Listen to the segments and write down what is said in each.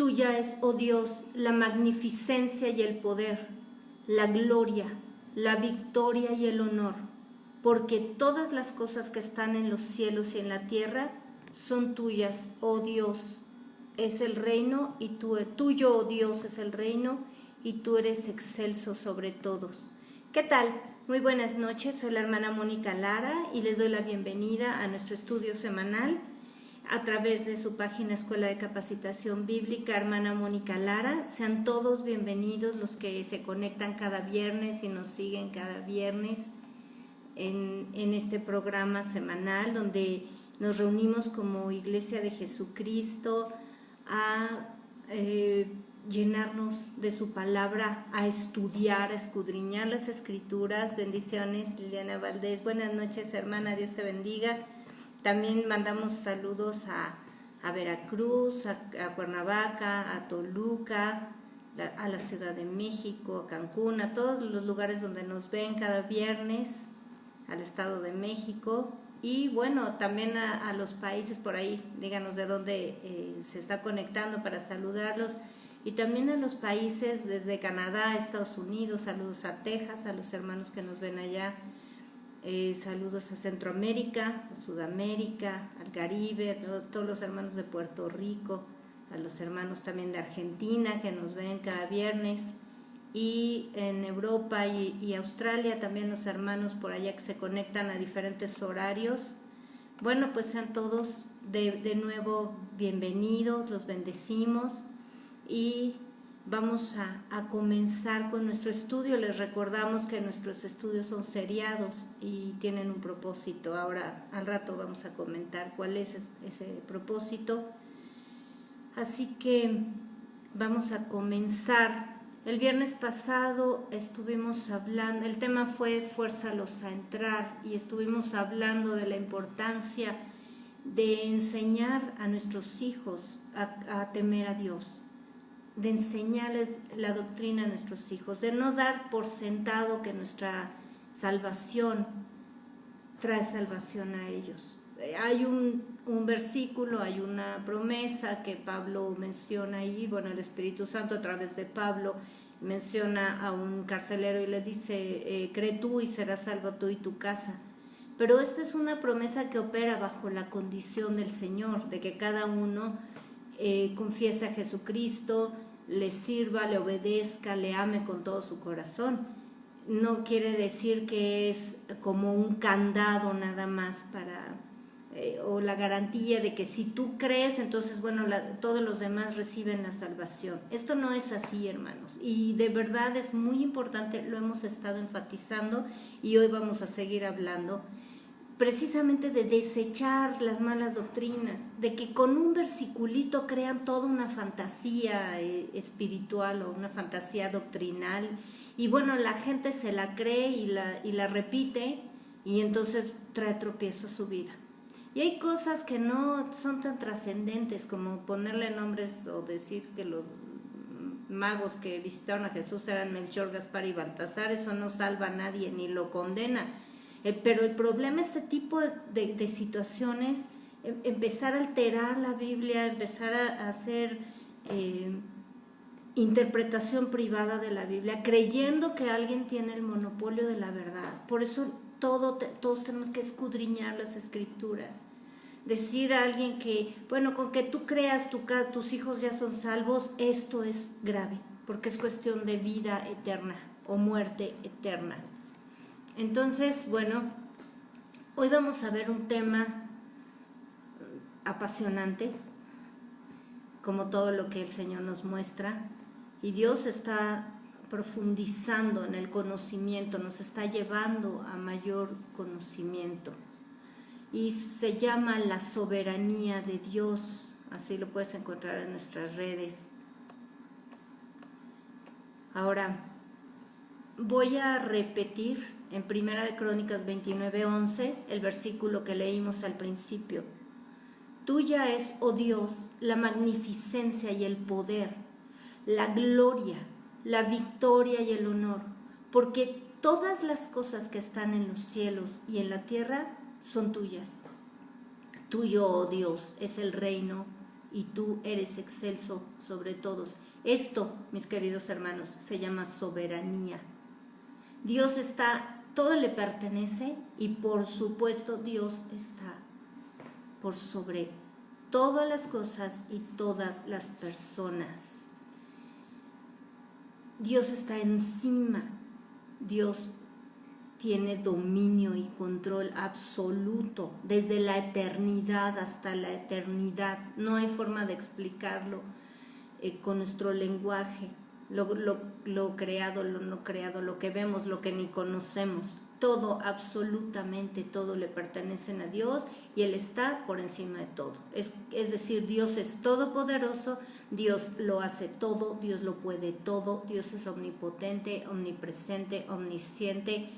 Tuya es, oh Dios, la magnificencia y el poder, la gloria, la victoria y el honor, porque todas las cosas que están en los cielos y en la tierra son tuyas, oh Dios, es el reino y tuyo, oh Dios, es el reino y tú eres excelso sobre todos. ¿Qué tal? Muy buenas noches, soy la hermana Mónica Lara y les doy la bienvenida a nuestro estudio semanal a través de su página Escuela de Capacitación Bíblica, hermana Mónica Lara. Sean todos bienvenidos los que se conectan cada viernes y nos siguen cada viernes en este programa semanal donde nos reunimos como Iglesia de Jesucristo a llenarnos de su palabra, a estudiar, a escudriñar las Escrituras. Bendiciones, Liliana Valdés. Buenas noches, hermana, Dios te bendiga. También mandamos saludos a Veracruz, a Cuernavaca, a Toluca, a la Ciudad de México, a Cancún, a todos los lugares donde nos ven cada viernes, al Estado de México y bueno, también a los países por ahí, díganos de dónde se está conectando para saludarlos, y también a los países desde Canadá, Estados Unidos, saludos a Texas, a los hermanos que nos ven allá. Saludos a Centroamérica, a Sudamérica, al Caribe, a todos los hermanos de Puerto Rico, a los hermanos también de Argentina que nos ven cada viernes, y en Europa y Australia también los hermanos por allá que se conectan a diferentes horarios. Bueno, pues sean todos de nuevo bienvenidos, los bendecimos y vamos a comenzar con nuestro estudio. Les recordamos que nuestros estudios son seriados y tienen un propósito. Ahora, al rato vamos a comentar cuál es ese propósito. Así que vamos a comenzar. El viernes pasado estuvimos hablando, el tema fue Fuérzalos a entrar, y estuvimos hablando de la importancia de enseñar a nuestros hijos a temer a Dios, de enseñarles la doctrina a nuestros hijos, de no dar por sentado que nuestra salvación trae salvación a ellos. Hay un versículo, hay una promesa que Pablo menciona ahí, bueno, el Espíritu Santo a través de Pablo menciona a un carcelero y le dice, cree tú y serás salvo tú y tu casa. Pero esta es una promesa que opera bajo la condición del Señor, de que cada uno confiese a Jesucristo, le sirva, le obedezca, le ame con todo su corazón. No quiere decir que es como un candado nada más para o la garantía de que si tú crees, entonces bueno, todos los demás reciben la salvación. Esto no es así, hermanos, y de verdad es muy importante, lo hemos estado enfatizando y hoy vamos a seguir hablando precisamente de desechar las malas doctrinas, de que con un versiculito crean toda una fantasía espiritual o una fantasía doctrinal, y bueno, la gente se la cree y la repite, y entonces trae tropiezo a su vida. Y hay cosas que no son tan trascendentes como ponerle nombres o decir que los magos que visitaron a Jesús eran Melchor, Gaspar y Baltasar. Eso no salva a nadie ni lo condena. Pero el problema es este tipo de situaciones, empezar a alterar la Biblia, empezar a hacer interpretación privada de la Biblia, creyendo que alguien tiene el monopolio de la verdad. Por eso todos tenemos que escudriñar las Escrituras. Decir a alguien que, bueno, con que tú creas tus hijos ya son salvos, esto es grave, porque es cuestión de vida eterna o muerte eterna. Entonces, bueno, hoy vamos a ver un tema apasionante, como todo lo que el Señor nos muestra, y Dios está profundizando en el conocimiento, nos está llevando a mayor conocimiento, y se llama la soberanía de Dios. Así lo puedes encontrar en nuestras redes. Ahora, voy a repetir en Primera de Crónicas 29:11 el versículo que leímos al principio. Tuya es, oh Dios, la magnificencia y el poder, la gloria, la victoria y el honor, porque todas las cosas que están en los cielos y en la tierra son tuyas. Tuyo, oh Dios, es el reino y tú eres excelso sobre todos. Esto, mis queridos hermanos, se llama soberanía. Dios está, todo le pertenece y por supuesto Dios está por sobre todas las cosas y todas las personas. Dios está encima. Dios tiene dominio y control absoluto desde la eternidad hasta la eternidad. No hay forma de explicarlo con nuestro lenguaje, lo creado, lo no creado, lo que vemos, lo que ni conocemos. Todo, absolutamente todo le pertenece a Dios y Él está por encima de todo. Es decir, Dios es todopoderoso, Dios lo hace todo, Dios lo puede todo, Dios es omnipotente, omnipresente, omnisciente,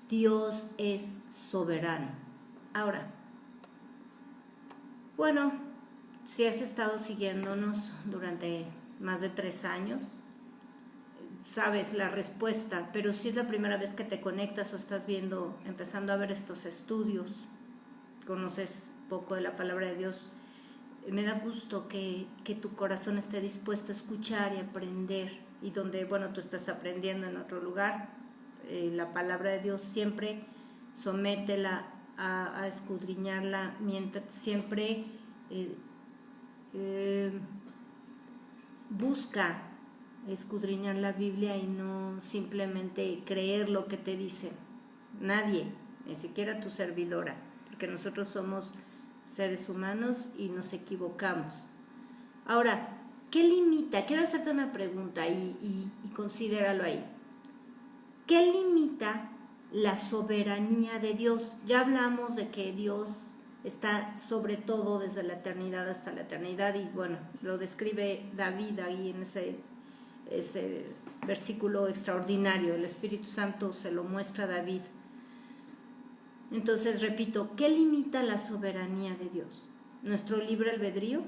Dios es soberano. Ahora, bueno, si has estado siguiéndonos durante más de 3 años, sabes la respuesta, pero si es la primera vez que te conectas o estás empezando a ver estos estudios, conoces poco de la palabra de Dios, me da gusto que tu corazón esté dispuesto a escuchar y aprender, y donde, bueno, tú estás aprendiendo en otro lugar, la palabra de Dios siempre sométela a escudriñarla, mientras siempre busca escudriñar la Biblia y no simplemente creer lo que te dicen. Nadie, ni siquiera tu servidora, porque nosotros somos seres humanos y nos equivocamos. Ahora, ¿qué limita? Quiero hacerte una pregunta y considéralo ahí. ¿Qué limita la soberanía de Dios? Ya hablamos de que Dios está sobre todo desde la eternidad hasta la eternidad y bueno, lo describe David ahí en ese versículo extraordinario. El Espíritu Santo se lo muestra a David. Entonces, repito, ¿qué limita la soberanía de Dios? ¿Nuestro libre albedrío?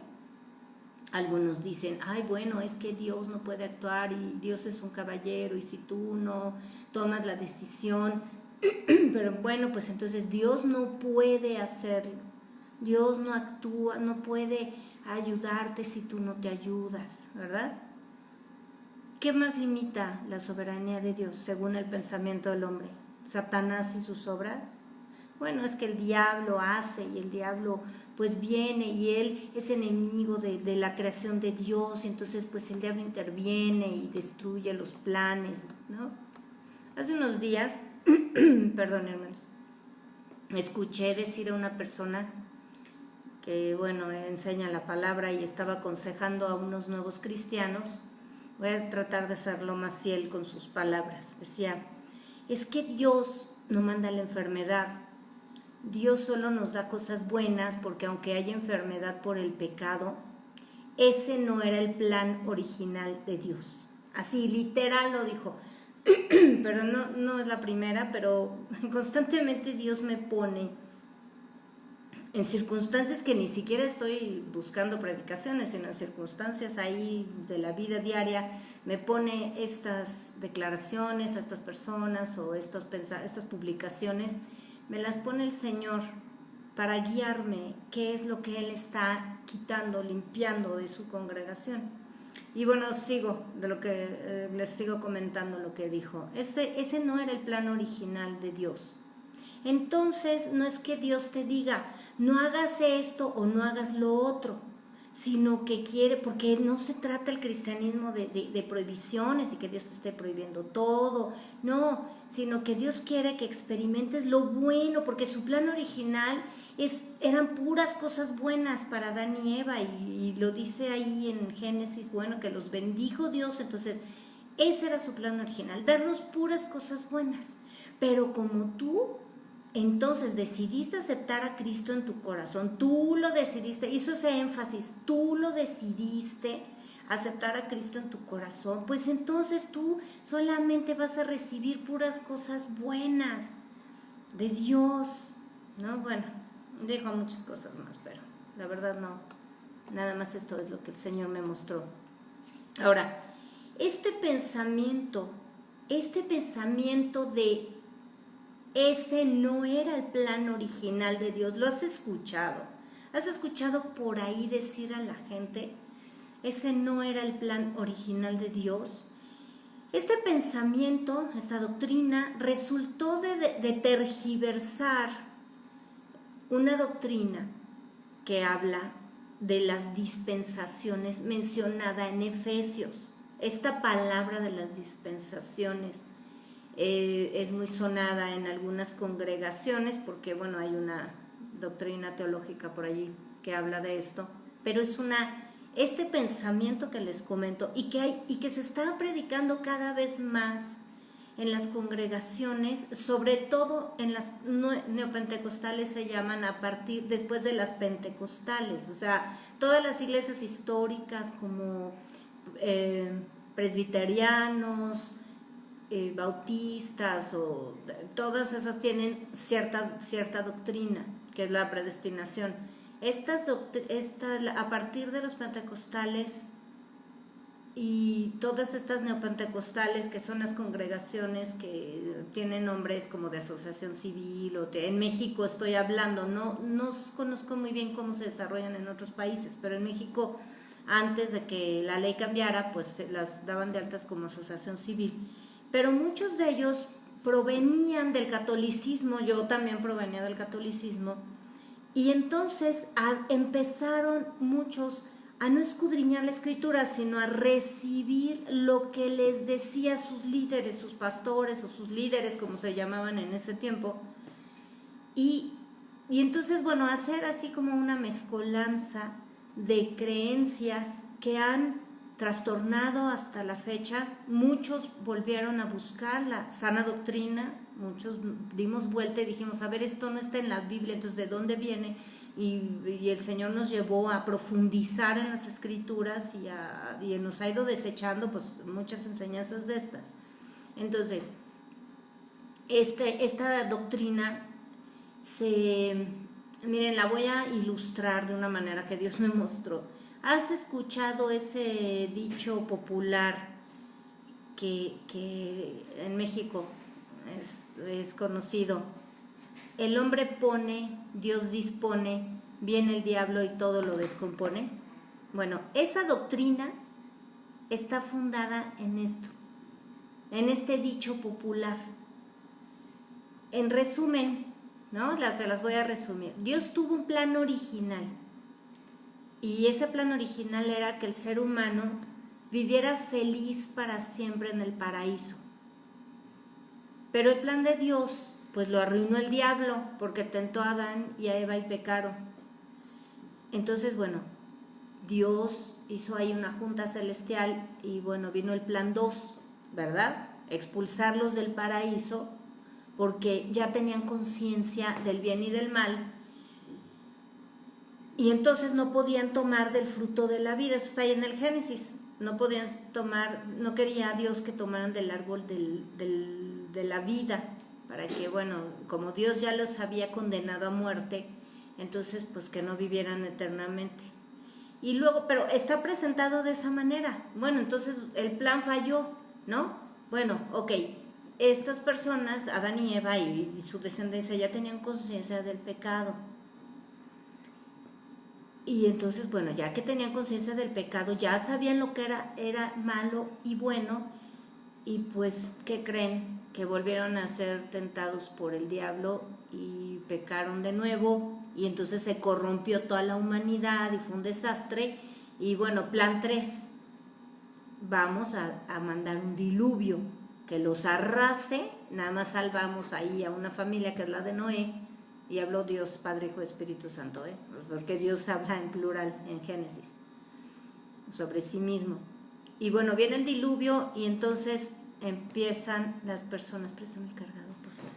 Algunos dicen, ay, bueno, es que Dios no puede actuar y Dios es un caballero y si tú no tomas la decisión, pero bueno, pues entonces Dios no puede hacerlo. Dios no actúa, no puede ayudarte si tú no te ayudas, ¿verdad? ¿Qué más limita la soberanía de Dios según el pensamiento del hombre? ¿Satanás y sus obras? Bueno, es que el diablo hace y el diablo pues viene y él es enemigo de la creación de Dios, y entonces pues el diablo interviene y destruye los planes, ¿no? Hace unos días, perdón hermanos, escuché decir a una persona que bueno, enseña la palabra y estaba aconsejando a unos nuevos cristianos. Voy a tratar de ser lo más fiel con sus palabras. Decía, es que Dios no manda la enfermedad. Dios solo nos da cosas buenas porque aunque haya enfermedad por el pecado, ese no era el plan original de Dios. Así, literal lo dijo. Pero no es la primera, pero constantemente Dios me pone en circunstancias que ni siquiera estoy buscando predicaciones, sino en circunstancias ahí de la vida diaria, me pone estas declaraciones a estas personas o estas publicaciones, me las pone el Señor para guiarme qué es lo que Él está quitando, limpiando de su congregación. Y bueno, les sigo comentando lo que dijo. Ese no era el plan original de Dios. Entonces, no es que Dios te diga, no hagas esto o no hagas lo otro, sino que quiere, porque no se trata el cristianismo de prohibiciones y que Dios te esté prohibiendo todo, no, sino que Dios quiere que experimentes lo bueno, porque su plan original eran puras cosas buenas para Adán y Eva, y lo dice ahí en Génesis, bueno, que los bendijo Dios. Entonces ese era su plan original, darnos puras cosas buenas. Pero como tú entonces decidiste aceptar a Cristo en tu corazón, tú lo decidiste, hizo ese énfasis, tú lo decidiste aceptar a Cristo en tu corazón, pues entonces tú solamente vas a recibir puras cosas buenas de Dios, ¿no? Bueno, dijo muchas cosas más, pero la verdad no, nada más esto es lo que el Señor me mostró. Ahora, este pensamiento de ese no era el plan original de Dios, lo has escuchado. ¿Has escuchado por ahí decir a la gente, ese no era el plan original de Dios? Este pensamiento, esta doctrina, resultó de tergiversar una doctrina que habla de las dispensaciones mencionada en Efesios. Esta palabra de las dispensaciones es muy sonada en algunas congregaciones porque, bueno, hay una doctrina teológica por allí que habla de esto, pero es este pensamiento que les comento y que se está predicando cada vez más en las congregaciones, sobre todo en las neopentecostales, se llaman después de las pentecostales, o sea, todas las iglesias históricas como presbiterianos, bautistas, o todas esas tienen cierta doctrina, que es la predestinación. A partir de los pentecostales y todas estas neopentecostales, que son las congregaciones que tienen nombres como de asociación civil, en México estoy hablando, no conozco muy bien cómo se desarrollan en otros países, pero en México, antes de que la ley cambiara, pues las daban de altas como asociación civil, pero muchos de ellos provenían del catolicismo, yo también provenía del catolicismo, y entonces empezaron muchos a no escudriñar la escritura, sino a recibir lo que les decía sus líderes, sus pastores o sus líderes, como se llamaban en ese tiempo. Y entonces, bueno, hacer así como una mezcolanza de creencias que han trastornado hasta la fecha. Muchos volvieron a buscar la sana doctrina, muchos dimos vuelta y dijimos, a ver, esto no está en la Biblia, entonces ¿de dónde viene? Y el Señor nos llevó a profundizar en las escrituras y nos ha ido desechando pues muchas enseñanzas de estas. Entonces, esta doctrina miren, la voy a ilustrar de una manera que Dios me mostró. ¿Has escuchado ese dicho popular que en México es conocido? El hombre pone, Dios dispone, viene el diablo y todo lo descompone. Bueno, esa doctrina está fundada en esto, en este dicho popular. En resumen, ¿no? Se las voy a resumir. Dios tuvo un plan original, y ese plan original era que el ser humano viviera feliz para siempre en el paraíso. Pero el plan de Dios pues lo arruinó el diablo, porque tentó a Adán y a Eva y pecaron. Entonces, bueno, Dios hizo ahí una junta celestial y bueno, vino el plan 2, ¿verdad? Expulsarlos del paraíso porque ya tenían conciencia del bien y del mal, y entonces no podían tomar del fruto de la vida. Eso está ahí en el Génesis. No podían tomar, no quería Dios que tomaran del árbol de la vida, para que, bueno, como Dios ya los había condenado a muerte, entonces pues que no vivieran eternamente. Y luego, pero está presentado de esa manera. Bueno, entonces el plan falló, ¿no? Bueno, ok, estas personas, Adán y Eva y su descendencia, ya tenían conciencia del pecado. Y entonces, bueno, ya que tenían conciencia del pecado, ya sabían lo que era malo y bueno, y pues, ¿qué creen? Que volvieron a ser tentados por el diablo y pecaron de nuevo, y entonces se corrompió toda la humanidad y fue un desastre. Y bueno, plan 3, vamos a mandar un diluvio que los arrase. Nada más salvamos ahí a una familia que es la de Noé, y habló Dios, Padre, Hijo, Espíritu Santo, porque Dios habla en plural en Génesis sobre sí mismo. Y bueno, viene el diluvio y entonces empiezan las personas, préstame el cargador, por favor.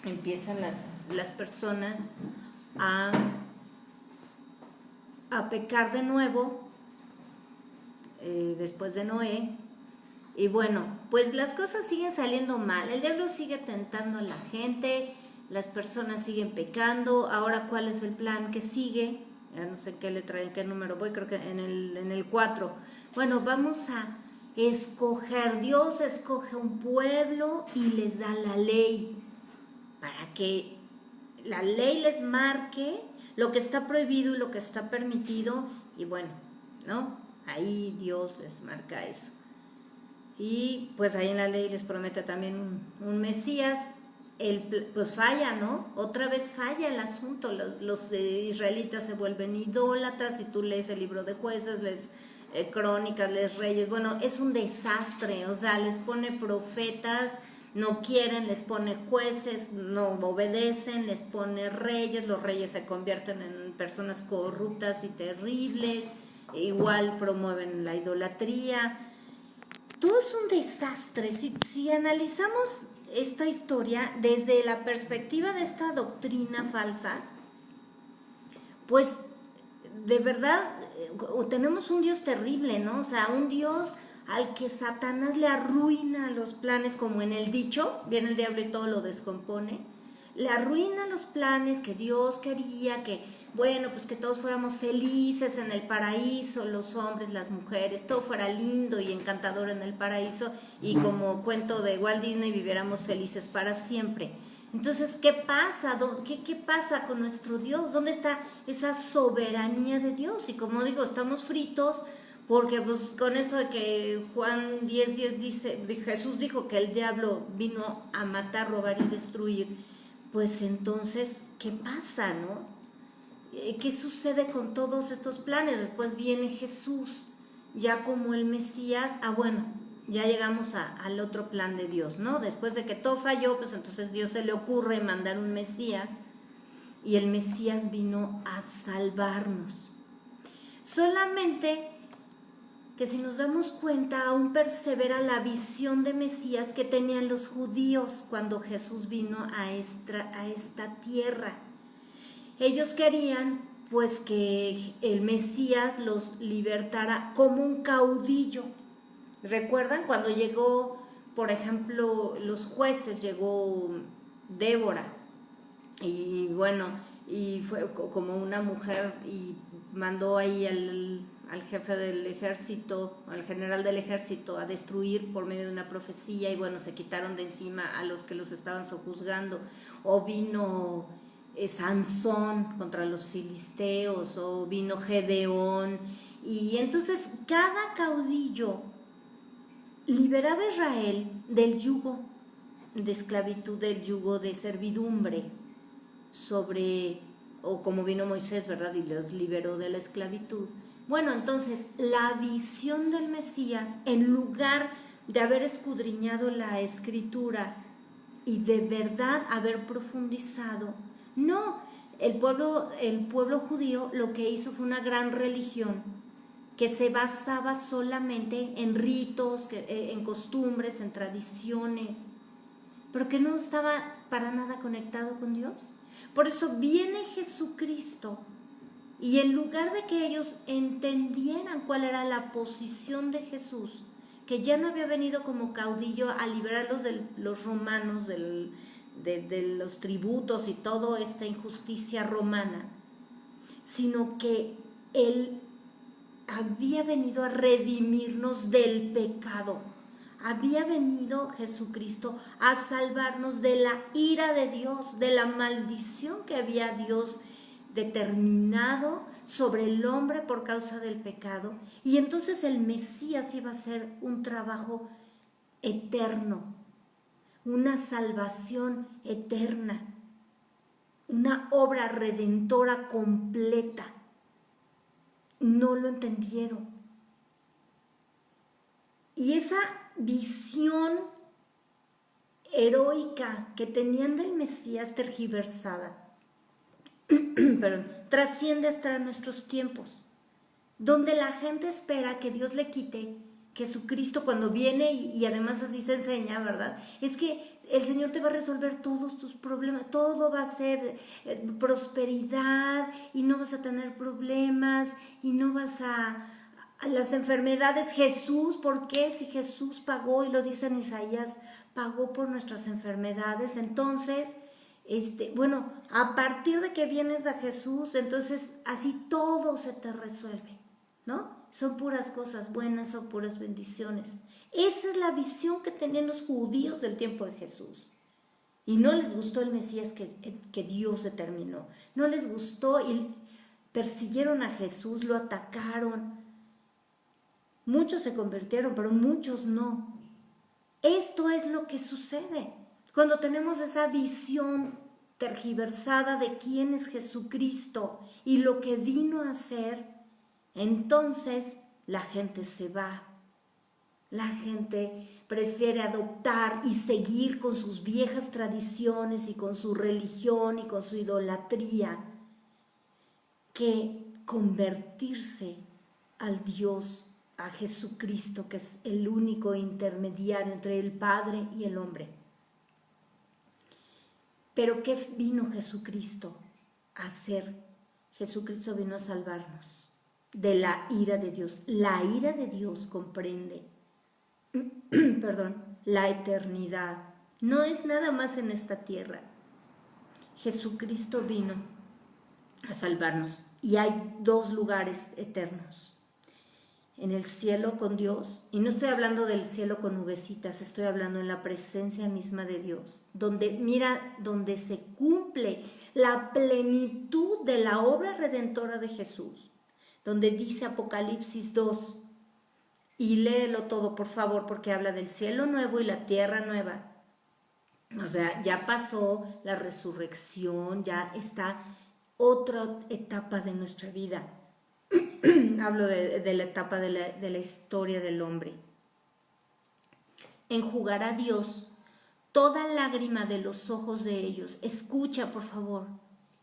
Empiezan las personas a pecar de nuevo después de Noé. Y bueno, pues las cosas siguen saliendo mal, el diablo sigue tentando a la gente, las personas siguen pecando. Ahora, ¿cuál es el plan que sigue? Ya no sé qué letra, en qué número voy, creo que en el 4. Bueno, vamos a escoger, Dios escoge un pueblo y les da la ley, para que la ley les marque lo que está prohibido y lo que está permitido, y bueno, ¿no? Ahí Dios les marca eso. Y pues ahí en la ley les promete también un Mesías. Pues falla, ¿no? Otra vez falla el asunto. Los israelitas se vuelven idólatras. Si tú lees el libro de Jueces, Crónicas, lees Reyes, bueno, es un desastre. O sea, les pone profetas, no quieren, les pone jueces, no obedecen, les pone reyes, los reyes se convierten en personas corruptas y terribles, igual promueven la idolatría. Todo es un desastre. Si analizamos esta historia desde la perspectiva de esta doctrina falsa, pues de verdad tenemos un Dios terrible, ¿no? O sea, un Dios al que Satanás le arruina los planes, como en el dicho, viene el diablo y todo lo descompone, le arruina los planes que Dios quería, que bueno, pues que todos fuéramos felices en el paraíso, los hombres, las mujeres, todo fuera lindo y encantador en el paraíso, y como cuento de Walt Disney, viviéramos felices para siempre. Entonces, ¿qué pasa? ¿Qué pasa con nuestro Dios? ¿Dónde está esa soberanía de Dios? Y como digo, estamos fritos, porque pues con eso de que Juan 10:10 dice, Jesús dijo que el diablo vino a matar, robar y destruir, pues entonces, ¿qué pasa, no? ¿Qué sucede con todos estos planes? Después viene Jesús, ya como el Mesías. Bueno, ya llegamos al otro plan de Dios, ¿no? Después de que todo falló, pues entonces Dios se le ocurre mandar un Mesías, y el Mesías vino a salvarnos. Solamente que si nos damos cuenta, aún persevera la visión de Mesías que tenían los judíos cuando Jesús vino a esta tierra. Ellos querían pues que el Mesías los libertara como un caudillo. ¿Recuerdan cuando llegó, por ejemplo, los jueces, llegó Débora? Y bueno, y fue como una mujer y mandó ahí al jefe del ejército, al general del ejército, a destruir por medio de una profecía, y bueno, se quitaron de encima a los que los estaban sojuzgando. O vino Sansón contra los filisteos, o vino Gedeón, y entonces cada caudillo liberaba a Israel del yugo de esclavitud, del yugo de servidumbre, o como vino Moisés, ¿verdad? Y los liberó de la esclavitud. Bueno, entonces la visión del Mesías, en lugar de haber escudriñado la Escritura y de verdad haber profundizado, no, el pueblo judío lo que hizo fue una gran religión que se basaba solamente en ritos, en costumbres, en tradiciones, pero que no estaba para nada conectado con Dios. Por eso viene Jesucristo, y en lugar de que ellos entendieran cuál era la posición de Jesús, que ya no había venido como caudillo a liberarlos de los romanos, de los tributos y toda esta injusticia romana, sino que Él había venido a redimirnos del pecado. Había venido Jesucristo a salvarnos de la ira de Dios, de la maldición que había Dios determinado sobre el hombre por causa del pecado. Y entonces el Mesías iba a hacer un trabajo eterno, una salvación eterna, una obra redentora completa. No lo entendieron. Y esa visión heroica que tenían del Mesías tergiversada, pero trasciende hasta nuestros tiempos, donde la gente espera que Dios le quite. Jesucristo cuando viene, y además así se enseña, ¿verdad? Es que el Señor te va a resolver todos tus problemas, todo va a ser prosperidad, y no vas a tener problemas, y no vas a las enfermedades. Jesús, ¿por qué? Si Jesús pagó, y lo dice en Isaías, pagó por nuestras enfermedades. Entonces, bueno, a partir de que vienes a Jesús, entonces así todo se te resuelve, ¿no? Son puras cosas buenas, son puras bendiciones. Esa es la visión que tenían los judíos del tiempo de Jesús. Y no les gustó el Mesías que Dios determinó. No les gustó y persiguieron a Jesús, lo atacaron. Muchos se convirtieron, pero muchos no. Esto es lo que sucede cuando tenemos esa visión tergiversada de quién es Jesucristo y lo que vino a hacer. Entonces la gente se va. La gente prefiere adoptar y seguir con sus viejas tradiciones y con su religión y con su idolatría que convertirse al Dios, a Jesucristo, que es el único intermediario entre el Padre y el hombre. Pero ¿qué vino Jesucristo a hacer? Jesucristo vino a salvarnos de la ira de Dios. La ira de Dios comprende la eternidad. No es nada más en esta tierra. Jesucristo vino a salvarnos y hay dos lugares eternos. En el cielo con Dios, y no estoy hablando del cielo con nubecitas, estoy hablando en la presencia misma de Dios, donde se cumple la plenitud de la obra redentora de Jesús, donde dice Apocalipsis 2, y léelo todo por favor, porque habla del cielo nuevo y la tierra nueva. O sea, ya pasó la resurrección, ya está otra etapa de nuestra vida. Hablo de la etapa de la historia del hombre. Enjugará Dios toda lágrima de los ojos de ellos. Escucha, por favor.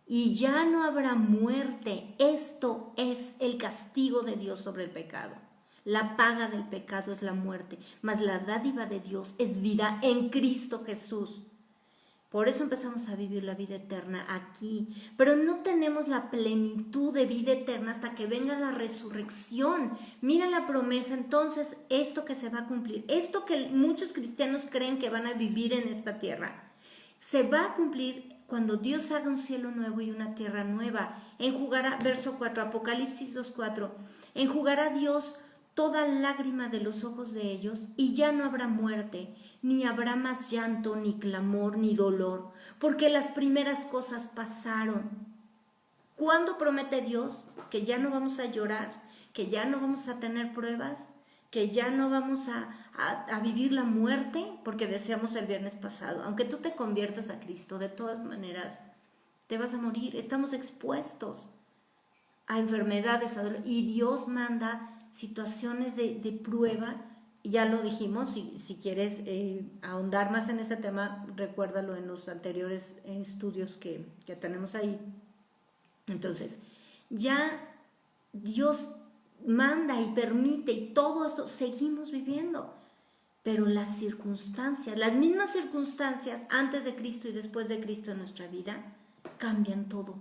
Y ya no habrá muerte. Esto es el castigo de Dios sobre el pecado. La paga del pecado es la muerte, mas la dádiva de Dios es vida en Cristo Jesús. Por eso empezamos a vivir la vida eterna aquí, pero no tenemos la plenitud de vida eterna hasta que venga la resurrección. Mira la promesa, entonces, esto que se va a cumplir, esto que muchos cristianos creen que van a vivir en esta tierra, se va a cumplir cuando Dios haga un cielo nuevo y una tierra nueva. Enjugará, verso 4, Apocalipsis 2:4, enjugará Dios toda lágrima de los ojos de ellos, y ya no habrá muerte, ni habrá más llanto, ni clamor, ni dolor, porque las primeras cosas pasaron. ¿Cuándo promete Dios que ya no vamos a llorar, que ya no vamos a tener pruebas, que ya no vamos a vivir la muerte? Porque decíamos el viernes pasado, aunque tú te conviertas a Cristo, de todas maneras te vas a morir. Estamos expuestos a enfermedades, a dolor, y Dios manda situaciones de prueba. Ya lo dijimos, si quieres ahondar más en este tema, recuérdalo en los anteriores estudios que tenemos ahí. Entonces, ya Dios manda y permite, y todo esto seguimos viviendo, pero las circunstancias, las mismas circunstancias antes de Cristo y después de Cristo en nuestra vida, cambian todo,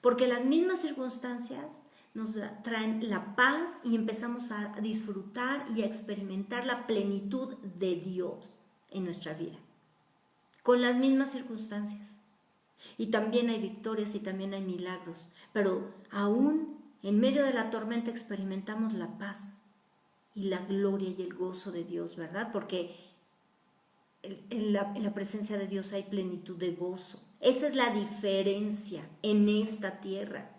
porque las mismas circunstancias nos traen la paz y empezamos a disfrutar y a experimentar la plenitud de Dios en nuestra vida, con las mismas circunstancias. Y también hay victorias y también hay milagros, pero aún en medio de la tormenta experimentamos la paz y la gloria y el gozo de Dios, ¿verdad? Porque en la presencia de Dios hay plenitud de gozo. Esa es la diferencia en esta tierra.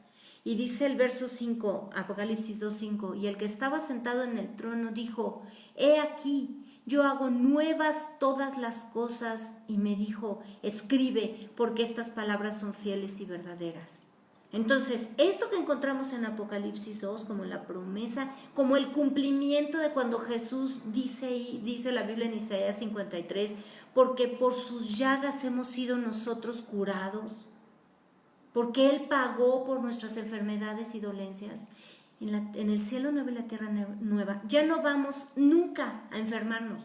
Y dice el verso 5, Apocalipsis 2:5, y el que estaba sentado en el trono dijo, he aquí, yo hago nuevas todas las cosas, y me dijo, escribe, porque estas palabras son fieles y verdaderas. Entonces, esto que encontramos en Apocalipsis 2, como la promesa, como el cumplimiento de cuando Jesús dice la Biblia en Isaías 53, porque por sus llagas hemos sido nosotros curados, porque Él pagó por nuestras enfermedades y dolencias. En el cielo nuevo y la tierra nueva, ya no vamos nunca a enfermarnos.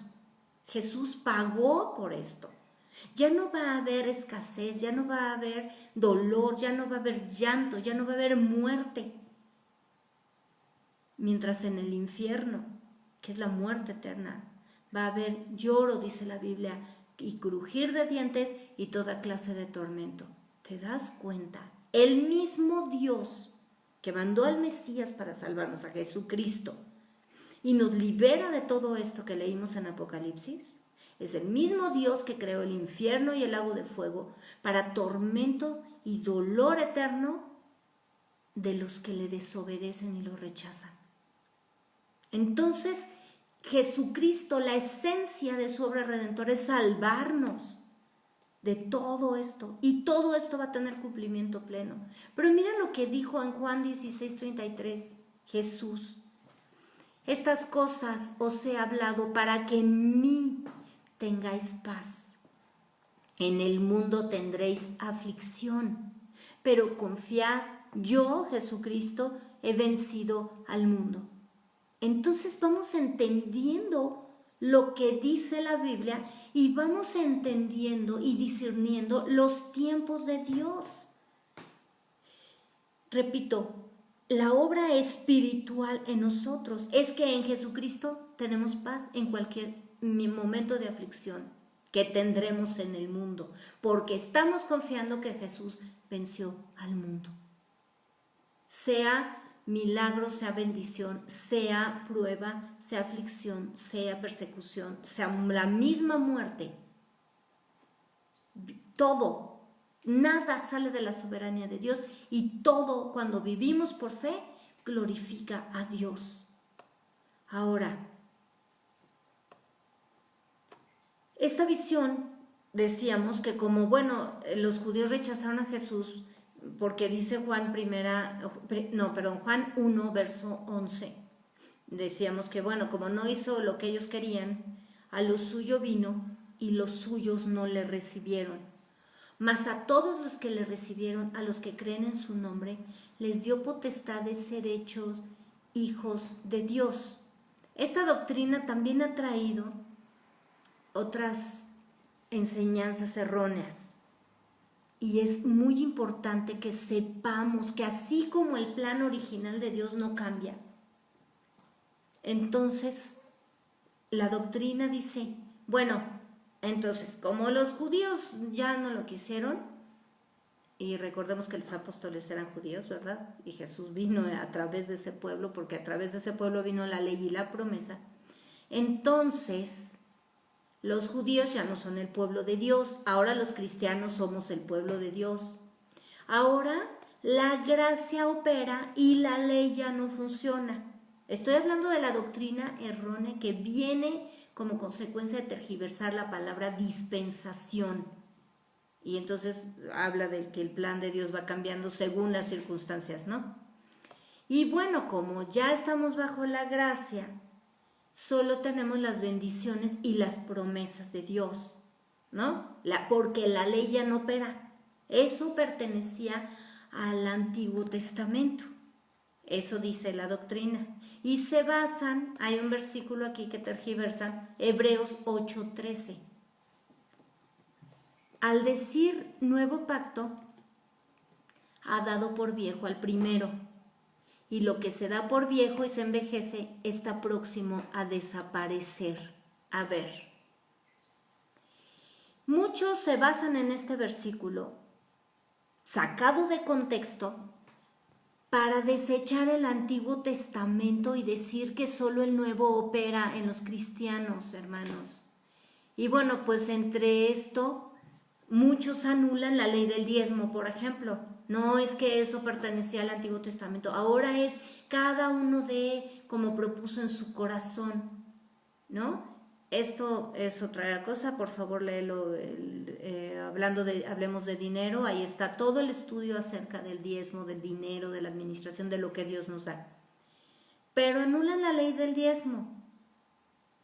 Jesús pagó por esto. Ya no va a haber escasez, ya no va a haber dolor, ya no va a haber llanto, ya no va a haber muerte. Mientras en el infierno, que es la muerte eterna, va a haber lloro, dice la Biblia, y crujir de dientes y toda clase de tormento. ¿Te das cuenta? El mismo Dios que mandó al Mesías para salvarnos, a Jesucristo, y nos libera de todo esto que leímos en Apocalipsis, Es el mismo Dios que creó el infierno y el lago de fuego para tormento y dolor eterno de los que le desobedecen y lo rechazan. Entonces, Jesucristo, la esencia de su obra redentora es salvarnos de todo esto, y todo esto va a tener cumplimiento pleno. Pero mira lo que dijo en Juan 16:33 Jesús: estas cosas os he hablado para que en mí tengáis paz. En el mundo tendréis aflicción, pero confiad, yo, Jesucristo, he vencido al mundo. Entonces vamos entendiendo lo que dice la Biblia y vamos entendiendo y discerniendo los tiempos de Dios. Repito, la obra espiritual en nosotros es que en Jesucristo tenemos paz en cualquier momento de aflicción que tendremos en el mundo, porque estamos confiando que Jesús venció al mundo. Sea milagro, sea bendición, sea prueba, sea aflicción, sea persecución, sea la misma muerte, todo, nada sale de la soberanía de Dios, y todo, cuando vivimos por fe, glorifica a Dios. Ahora, esta visión, decíamos que como, bueno, los judíos rechazaron a Jesús porque dice Juan 1, verso 11. Decíamos que, bueno, como no hizo lo que ellos querían, a lo suyo vino y los suyos no le recibieron. Mas a todos los que le recibieron, a los que creen en su nombre, les dio potestad de ser hechos hijos de Dios. Esta doctrina también ha traído otras enseñanzas erróneas. Y es muy importante que sepamos que así como el plan original de Dios no cambia, entonces la doctrina dice, bueno, entonces como los judíos ya no lo quisieron, y recordemos que los apóstoles eran judíos, ¿verdad? Y Jesús vino a través de ese pueblo, porque a través de ese pueblo vino la ley y la promesa. Entonces, los judíos ya no son el pueblo de Dios, ahora los cristianos somos el pueblo de Dios. Ahora la gracia opera y la ley ya no funciona. Estoy hablando de la doctrina errónea que viene como consecuencia de tergiversar la palabra dispensación. Y entonces habla de que el plan de Dios va cambiando según las circunstancias, ¿no? Y bueno, como ya estamos bajo la gracia, solo tenemos las bendiciones y las promesas de Dios, ¿no? Porque la ley ya no opera. Eso pertenecía al Antiguo Testamento. Eso dice la doctrina. Y se basan, hay un versículo aquí que tergiversan, Hebreos 8:13. Al decir nuevo pacto, ha dado por viejo al primero, y lo que se da por viejo y se envejece está próximo a desaparecer. A ver, muchos se basan en este versículo, sacado de contexto, para desechar el Antiguo Testamento y decir que solo el Nuevo opera en los cristianos, hermanos. Y bueno, pues entre esto, muchos anulan la ley del diezmo, por ejemplo. No es que eso pertenecía al Antiguo Testamento, ahora es cada uno de como propuso en su corazón, ¿no? Esto es otra cosa, por favor léelo, hablemos de dinero, ahí está todo el estudio acerca del diezmo, del dinero, de la administración, de lo que Dios nos da. Pero anulan la ley del diezmo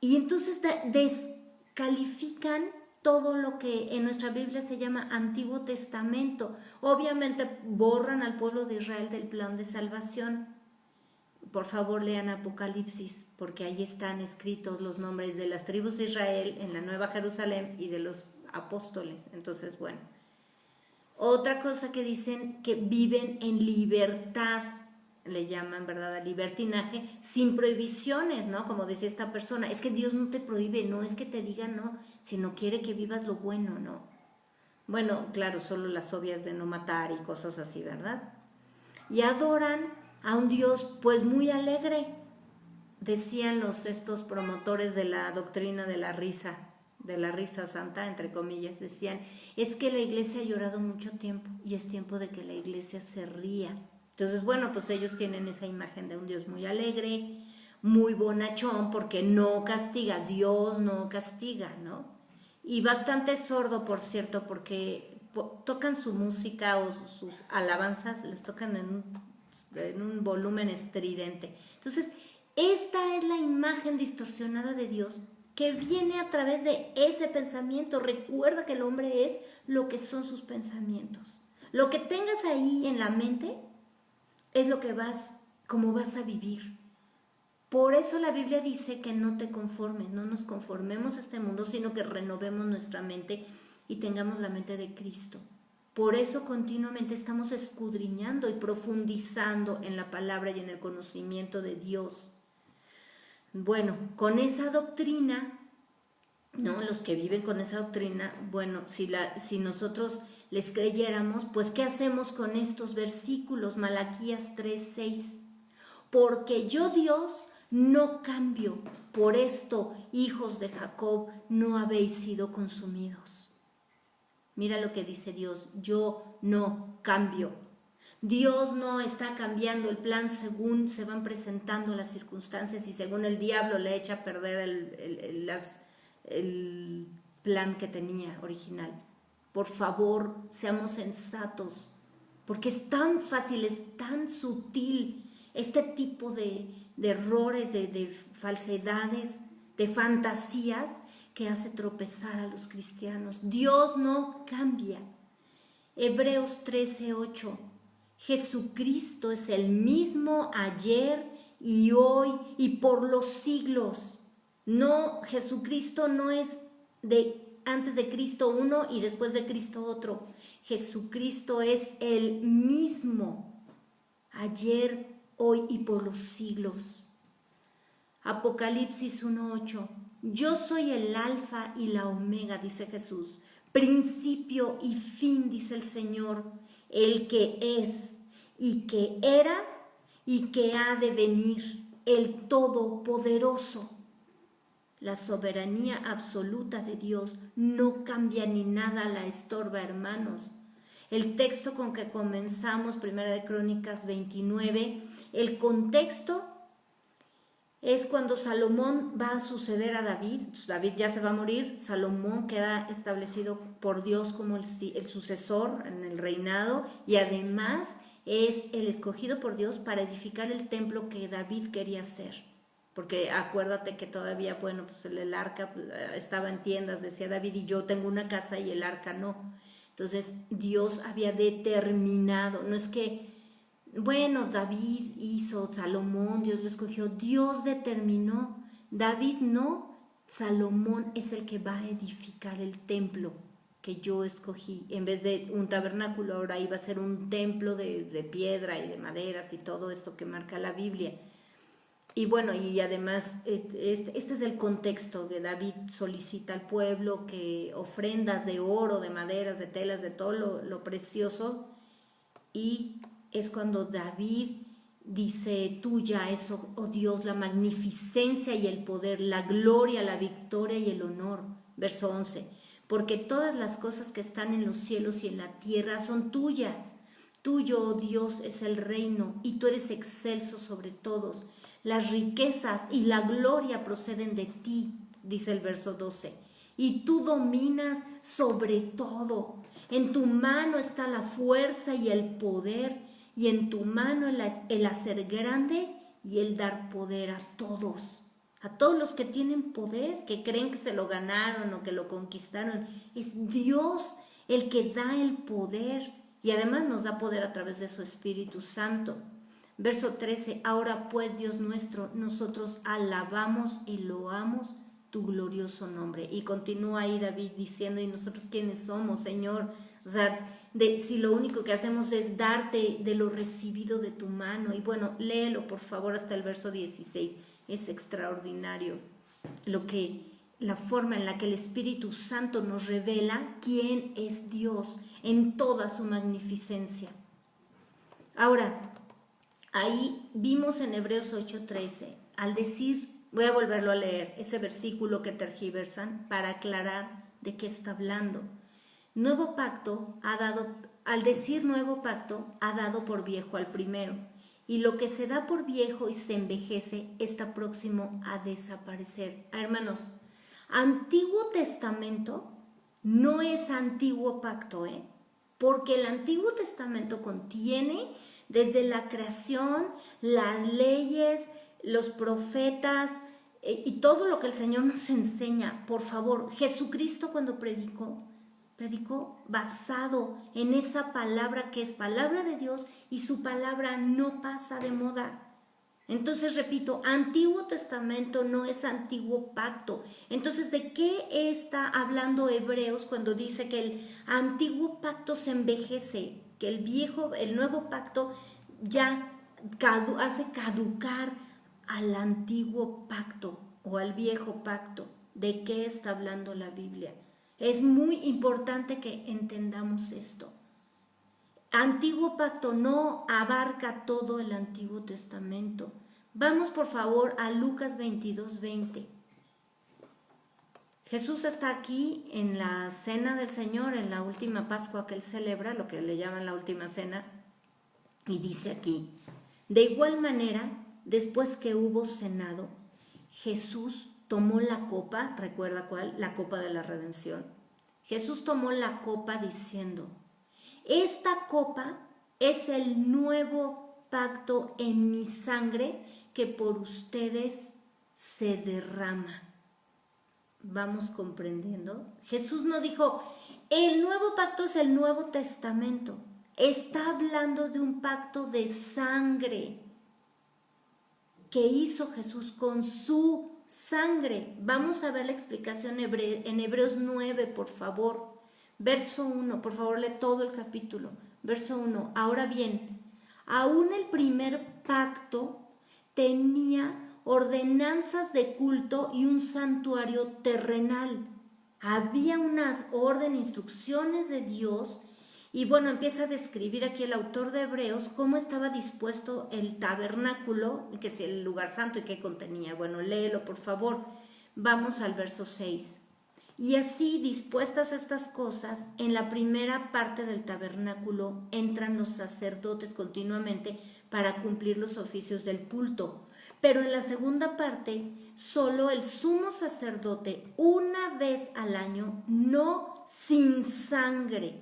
y entonces descalifican todo lo que en nuestra Biblia se llama Antiguo Testamento. Obviamente borran al pueblo de Israel del plan de salvación. Por favor, lean Apocalipsis, porque ahí están escritos los nombres de las tribus de Israel en la Nueva Jerusalén y de los apóstoles. Entonces, bueno. Otra cosa que dicen, que viven en libertad, le llaman, ¿verdad?, al libertinaje, sin prohibiciones, ¿no? Como decía esta persona, es que Dios no te prohíbe, no es que te diga no, sino quiere que vivas lo bueno, ¿no? Bueno, claro, solo las obvias de no matar y cosas así, ¿verdad? Y adoran a un Dios pues muy alegre, decían estos promotores de la doctrina de la risa, de la risa santa, entre comillas, decían, es que la iglesia ha llorado mucho tiempo y es tiempo de que la iglesia se ría. Entonces, bueno, pues ellos tienen esa imagen de un Dios muy alegre, muy bonachón, porque no castiga, Dios no castiga, ¿no? Y bastante sordo, por cierto, porque tocan su música o sus alabanzas, les tocan en un volumen estridente. Entonces, esta es la imagen distorsionada de Dios que viene a través de ese pensamiento. Recuerda que el hombre es lo que son sus pensamientos. Lo que tengas ahí en la mente es lo que como vas a vivir. Por eso la Biblia dice que no te conformes, no nos conformemos a este mundo, sino que renovemos nuestra mente y tengamos la mente de Cristo. Por eso continuamente estamos escudriñando y profundizando en la palabra y en el conocimiento de Dios. Bueno, con esa doctrina, ¿no? Los que viven con esa doctrina, bueno, si nosotros les creyéramos, pues ¿qué hacemos con estos versículos? Malaquías 3:6. Porque yo, Dios, no cambio, por esto, hijos de Jacob, no habéis sido consumidos. Mira lo que dice Dios, yo no cambio. Dios no está cambiando el plan según se van presentando las circunstancias y según el diablo le echa a perder el plan que tenía original. Por favor, seamos sensatos, porque es tan fácil, es tan sutil este tipo de errores, de falsedades, de fantasías que hace tropezar a los cristianos. Dios no cambia. Hebreos 13:8. Jesucristo es el mismo ayer y hoy y por los siglos. No, Jesucristo no es de antes de Cristo uno y después de Cristo otro. Jesucristo es el mismo ayer, hoy y por los siglos. Apocalipsis 1:8. Yo soy el alfa y la omega, dice Jesús. Principio y fin, dice el Señor, el que es y que era y que ha de venir, el Todopoderoso. La soberanía absoluta de Dios no cambia ni nada la estorba, hermanos. El texto con que comenzamos, Primera de Crónicas 29, el contexto es cuando Salomón va a suceder a David. David ya se va a morir, Salomón queda establecido por Dios como el sucesor en el reinado y además es el escogido por Dios para edificar el templo que David quería hacer. Porque acuérdate que todavía, bueno, pues el arca estaba en tiendas, decía David, y yo tengo una casa y el arca no. Entonces Dios había determinado, no es que, bueno, David hizo, Salomón, Dios lo escogió, Dios determinó, David no, Salomón es el que va a edificar el templo que yo escogí. En vez de un tabernáculo, ahora iba a ser un templo de piedra y de maderas y todo esto que marca la Biblia. Y bueno, y además este es el contexto que David solicita al pueblo, que ofrendas de oro, de maderas, de telas, de todo lo precioso. Y es cuando David dice, tuya es, oh Dios, la magnificencia y el poder, la gloria, la victoria y el honor. Verso 11, porque todas las cosas que están en los cielos y en la tierra son tuyas. Tuyo, oh Dios, es el reino y tú eres excelso sobre todos. Las riquezas y la gloria proceden de ti, dice el verso 12. Y tú dominas sobre todo. En tu mano está la fuerza y el poder, y en tu mano el hacer grande y el dar poder a todos los que tienen poder, que creen que se lo ganaron o que lo conquistaron. Es Dios el que da el poder y además nos da poder a través de su Espíritu Santo. Verso 13, ahora pues Dios nuestro, nosotros alabamos y loamos tu glorioso nombre. Y continúa ahí David diciendo, ¿y nosotros quiénes somos, Señor? O sea, si lo único que hacemos es darte de lo recibido de tu mano. Y bueno, léelo por favor hasta el verso 16, es extraordinario la forma en la que el Espíritu Santo nos revela quién es Dios en toda su magnificencia. Ahora, ahí vimos en Hebreos 8:13, al decir Voy a volverlo a leer, ese versículo que tergiversan para aclarar de qué está hablando. Nuevo pacto ha dado, al decir nuevo pacto, ha dado por viejo al primero. Y lo que se da por viejo y se envejece está próximo a desaparecer. Hermanos, Antiguo Testamento no es antiguo pacto, porque el Antiguo Testamento contiene desde la creación, las leyes, los profetas y todo lo que el Señor nos enseña. Por favor, Jesucristo cuando predicó basado en esa palabra que es palabra de Dios y su palabra no pasa de moda. Entonces, repito, Antiguo Testamento no es antiguo pacto. Entonces, ¿de qué está hablando Hebreos cuando dice que el antiguo pacto se envejece? Que el nuevo pacto ya hace caducar al antiguo pacto o al viejo pacto. ¿De qué está hablando la Biblia? Es muy importante que entendamos esto. Antiguo pacto no abarca todo el Antiguo Testamento. Vamos por favor a Lucas 22:20. Jesús está aquí en la cena del Señor, en la última Pascua que él celebra, lo que le llaman la última cena, y dice aquí, de igual manera, después que hubo cenado, Jesús tomó la copa, ¿recuerda cuál? La copa de la redención. Jesús tomó la copa diciendo, esta copa es el nuevo pacto en mi sangre que por ustedes se derrama. ¿Vamos comprendiendo? Jesús no dijo, el nuevo pacto es el Nuevo Testamento. Está hablando de un pacto de sangre que hizo Jesús con su sangre. Vamos a ver la explicación en Hebreos 9, por favor. Verso 1, por favor, lee todo el capítulo. Verso 1. Ahora bien, aún el primer pacto tenía ordenanzas de culto y un santuario terrenal. Había unas órdenes, instrucciones de Dios. Y bueno, empieza a describir aquí el autor de Hebreos cómo estaba dispuesto el tabernáculo, que es el lugar santo y qué contenía. Bueno, léelo por favor. Vamos al verso 6. Y así, dispuestas estas cosas, en la primera parte del tabernáculo entran los sacerdotes continuamente para cumplir los oficios del culto. Pero en la segunda parte, solo el sumo sacerdote, una vez al año, no sin sangre,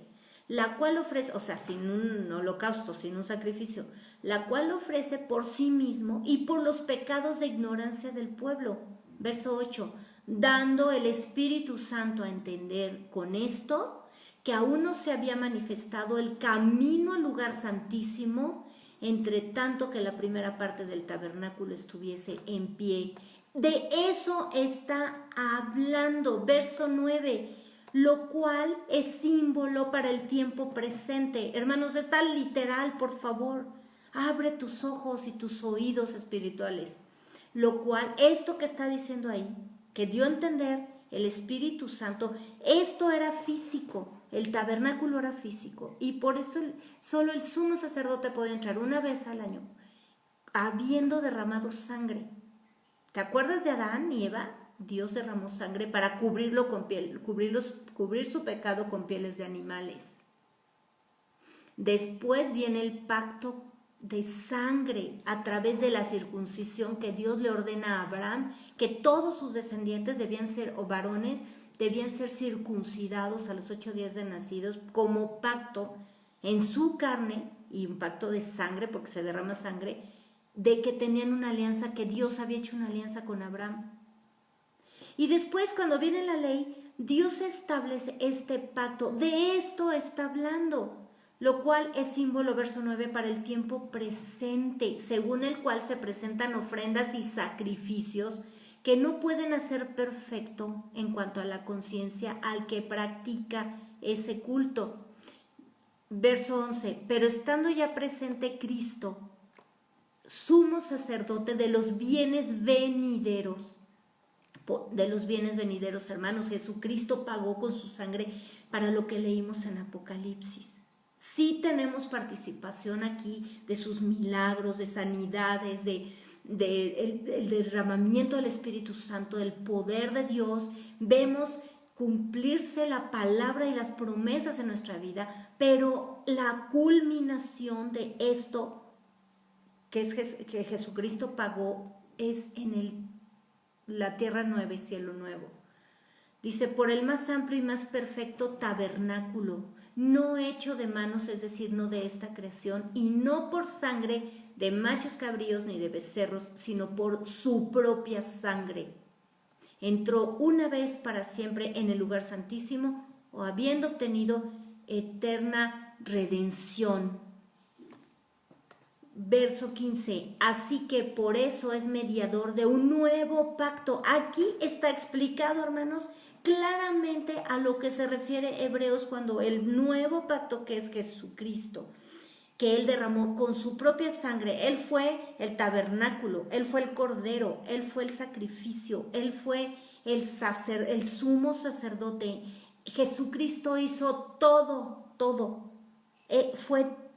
la cual ofrece, o sea, sin un holocausto, sin un sacrificio, la cual ofrece por sí mismo y por los pecados de ignorancia del pueblo. Verso 8, dando el Espíritu Santo a entender con esto que aún no se había manifestado el camino al lugar santísimo, entre tanto que la primera parte del tabernáculo estuviese en pie. De eso está hablando. Verso 9, lo cual es símbolo para el tiempo presente. Hermanos, está literal, por favor. Abre tus ojos y tus oídos espirituales. Lo cual, esto que está diciendo ahí, que dio a entender el Espíritu Santo, esto era físico, el tabernáculo era físico, y por eso solo el sumo sacerdote podía entrar una vez al año, habiendo derramado sangre. ¿Te acuerdas de Adán y Eva? Dios derramó sangre para cubrirlo con piel, cubrir su pecado con pieles de animales. Después viene el pacto de sangre a través de la circuncisión que Dios le ordena a Abraham, que todos sus descendientes debían ser, o varones, debían ser circuncidados a los 8 días de nacidos como pacto en su carne, y un pacto de sangre porque se derrama sangre, de que tenían una alianza, que Dios había hecho una alianza con Abraham. Y después, cuando viene la ley, Dios establece este pacto. De esto está hablando, lo cual es símbolo, verso 9, para el tiempo presente, según el cual se presentan ofrendas y sacrificios que no pueden hacer perfecto en cuanto a la conciencia al que practica ese culto. Verso 11, pero estando ya presente Cristo, sumo sacerdote de los bienes venideros, hermanos, Jesucristo pagó con su sangre para lo que leímos en Apocalipsis. Sí tenemos participación aquí de sus milagros, de sanidades, de el derramamiento del Espíritu Santo, del poder de Dios, vemos cumplirse la palabra y las promesas en nuestra vida, pero la culminación de esto que Jesucristo pagó es en la tierra nueva y cielo nuevo. Dice, por el más amplio y más perfecto tabernáculo, no hecho de manos, es decir, no de esta creación, y no por sangre de machos cabríos ni de becerros, sino por su propia sangre. Entró una vez para siempre en el lugar santísimo, o habiendo obtenido eterna redención. Verso 15, así que por eso es mediador de un nuevo pacto. Aquí está explicado, hermanos, claramente a lo que se refiere Hebreos cuando el nuevo pacto, que es Jesucristo, que Él derramó con su propia sangre. Él fue el tabernáculo, Él fue el cordero, Él fue el sacrificio, Él fue el sumo sacerdote. Jesucristo hizo todo.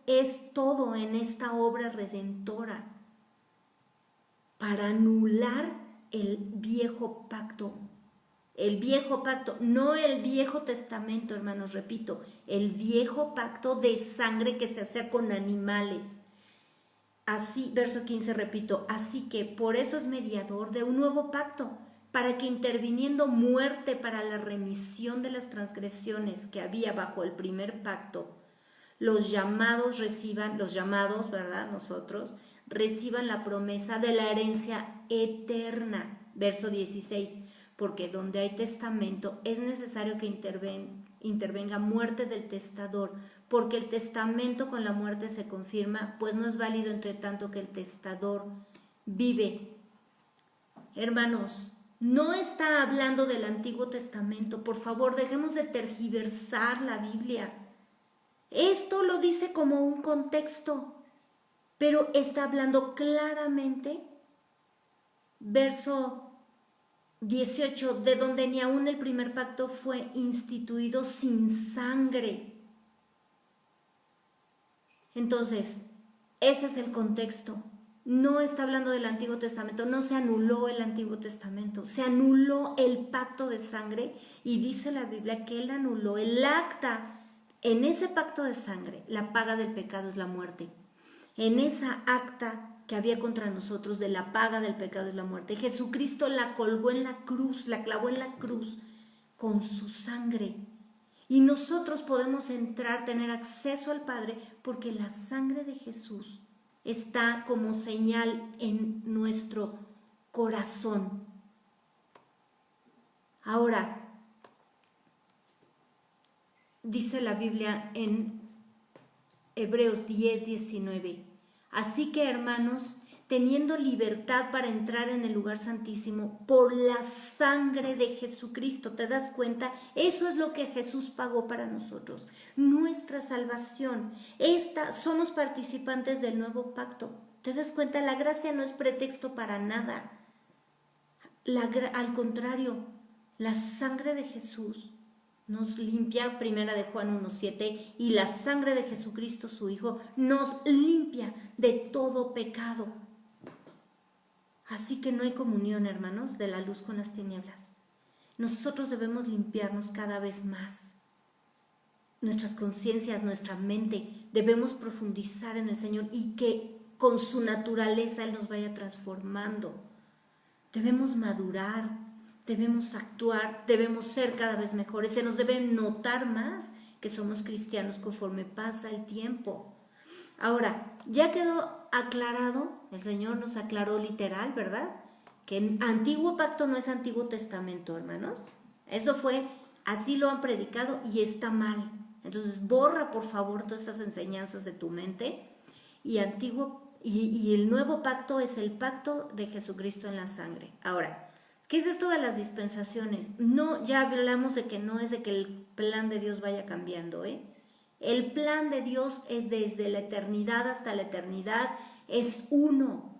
Es todo en esta obra redentora para anular el viejo pacto. El viejo pacto, no el Viejo Testamento, hermanos, repito, el viejo pacto de sangre que se hacía con animales. Así, verso 15, repito, así que por eso es mediador de un nuevo pacto, para que interviniendo muerte para la remisión de las transgresiones que había bajo el primer pacto, los llamados, ¿verdad? Nosotros, reciban la promesa de la herencia eterna. Verso 16, porque donde hay testamento es necesario que intervenga muerte del testador, porque el testamento con la muerte se confirma, pues no es válido entre tanto que el testador vive. Hermanos, no está hablando del Antiguo Testamento. Por favor, dejemos de tergiversar la Biblia. Esto lo dice como un contexto, pero está hablando claramente, verso 18, de donde ni aún el primer pacto fue instituido sin sangre. Entonces, ese es el contexto. No está hablando del Antiguo Testamento, no se anuló el Antiguo Testamento, se anuló el pacto de sangre y dice la Biblia que Él anuló el acta. En ese pacto de sangre, la paga del pecado es la muerte. En esa acta que había contra nosotros de la paga del pecado es la muerte, Jesucristo la colgó en la cruz, la clavó en la cruz con su sangre. Y nosotros podemos entrar, tener acceso al Padre, porque la sangre de Jesús está como señal en nuestro corazón. Ahora, dice la Biblia en Hebreos 10:19, así que, hermanos, teniendo libertad para entrar en el lugar santísimo por la sangre de Jesucristo. ¿Te das cuenta? Eso es lo que Jesús pagó para nosotros, nuestra salvación. Somos participantes del nuevo pacto. ¿Te das cuenta? La gracia no es pretexto para nada. Al contrario, la sangre de Jesús nos limpia, primera de Juan 1:7, y la sangre de Jesucristo, su Hijo, nos limpia de todo pecado. Así que no hay comunión, hermanos, de la luz con las tinieblas. Nosotros debemos limpiarnos cada vez más. Nuestras conciencias, nuestra mente, debemos profundizar en el Señor y que con su naturaleza Él nos vaya transformando. Debemos madurar, debemos actuar, debemos ser cada vez mejores. Se nos debe notar más que somos cristianos conforme pasa el tiempo. Ahora, ya quedó aclarado, el Señor nos aclaró literal, ¿verdad? Que el Antiguo Pacto no es Antiguo Testamento, hermanos. Eso fue, así lo han predicado y está mal. Entonces, borra por favor todas estas enseñanzas de tu mente. Y el Nuevo Pacto es el pacto de Jesucristo en la sangre. Ahora, ¿qué es esto de las dispensaciones? No, ya hablamos de que no es de que el plan de Dios vaya cambiando, El plan de Dios es desde la eternidad hasta la eternidad, es uno.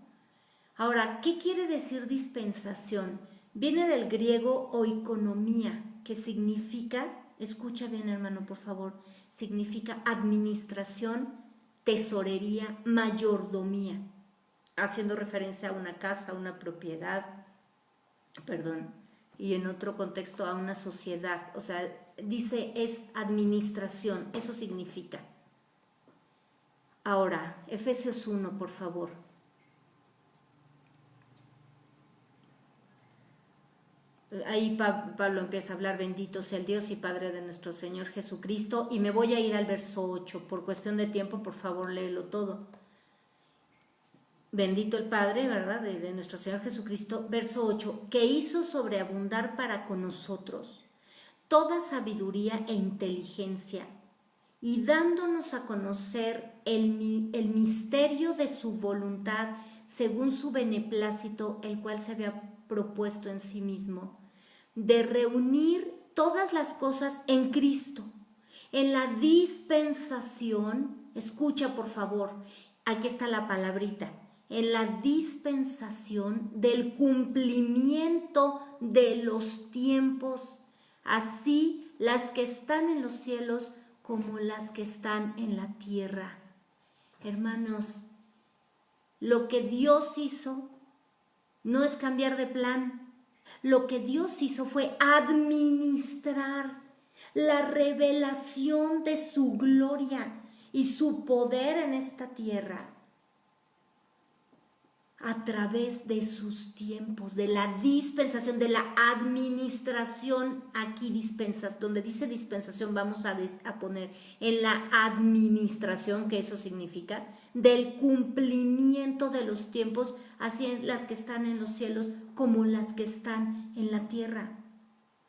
Ahora, ¿qué quiere decir dispensación? Viene del griego oikonomía, que significa, escucha bien hermano por favor, significa administración, tesorería, mayordomía. haciendo referencia a una casa, a una propiedad, perdón, y en otro contexto a una sociedad. O sea, dice es administración, eso significa. Ahora, Efesios 1, por favor. Ahí Pablo empieza a hablar, bendito sea el Dios y Padre de nuestro Señor Jesucristo, y me voy a ir al verso 8, por cuestión de tiempo, por favor, léelo todo. Bendito el Padre, ¿verdad?, de nuestro Señor Jesucristo, verso 8, que hizo sobreabundar para con nosotros toda sabiduría e inteligencia, y dándonos a conocer el misterio de su voluntad, según su beneplácito, el cual se había propuesto en sí mismo, de reunir todas las cosas en Cristo, en la dispensación, escucha por favor, aquí está la palabrita, en la dispensación del cumplimiento de los tiempos, así las que están en los cielos como las que están en la tierra. Hermanos, lo que Dios hizo no es cambiar de plan. Lo que Dios hizo fue administrar la revelación de su gloria y su poder en esta tierra a través de sus tiempos, de la dispensación, de la administración. Aquí dispensas, donde dice dispensación vamos a poner en la administración, que eso significa, del cumplimiento de los tiempos, así en las que están en los cielos como las que están en la tierra.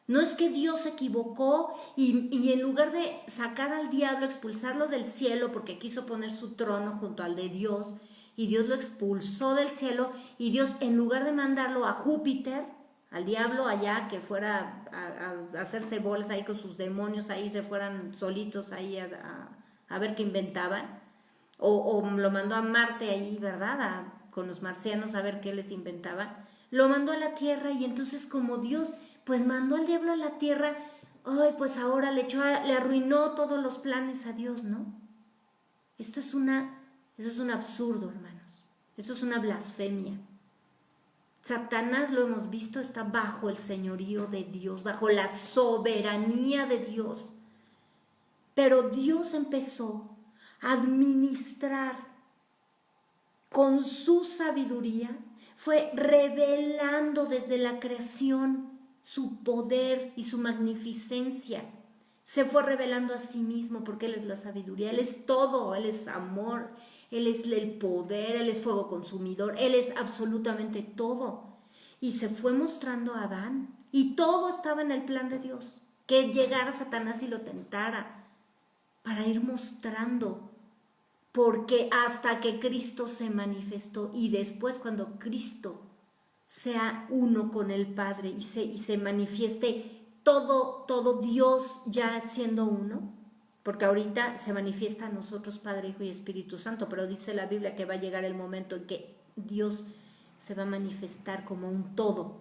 No es que Dios se equivocó y en lugar de sacar al diablo, expulsarlo del cielo porque quiso poner su trono junto al de Dios, y Dios lo expulsó del cielo, y Dios, en lugar de mandarlo a Júpiter, al diablo allá, que fuera a hacerse bolas ahí con sus demonios, ahí se fueran solitos ahí a ver qué inventaban, o lo mandó a Marte ahí, ¿verdad? Con los marcianos a ver qué les inventaban, lo mandó a la tierra, y entonces como Dios pues mandó al diablo a la tierra, ay, pues ahora le arruinó todos los planes a Dios, ¿no? Eso es un absurdo, hermanos. Esto es una blasfemia. Satanás, lo hemos visto, está bajo el señorío de Dios, bajo la soberanía de Dios. Pero Dios empezó a administrar con su sabiduría, fue revelando desde la creación su poder y su magnificencia. Se fue revelando a sí mismo porque Él es la sabiduría, Él es todo, Él es amor, Él es el poder, Él es fuego consumidor, Él es absolutamente todo. Y se fue mostrando a Adán, y todo estaba en el plan de Dios, que llegara Satanás y lo tentara, para ir mostrando, porque hasta que Cristo se manifestó, y después cuando Cristo sea uno con el Padre y se manifieste todo Dios ya siendo uno, porque ahorita se manifiesta a nosotros Padre, Hijo y Espíritu Santo, pero dice la Biblia que va a llegar el momento en que Dios se va a manifestar como un todo.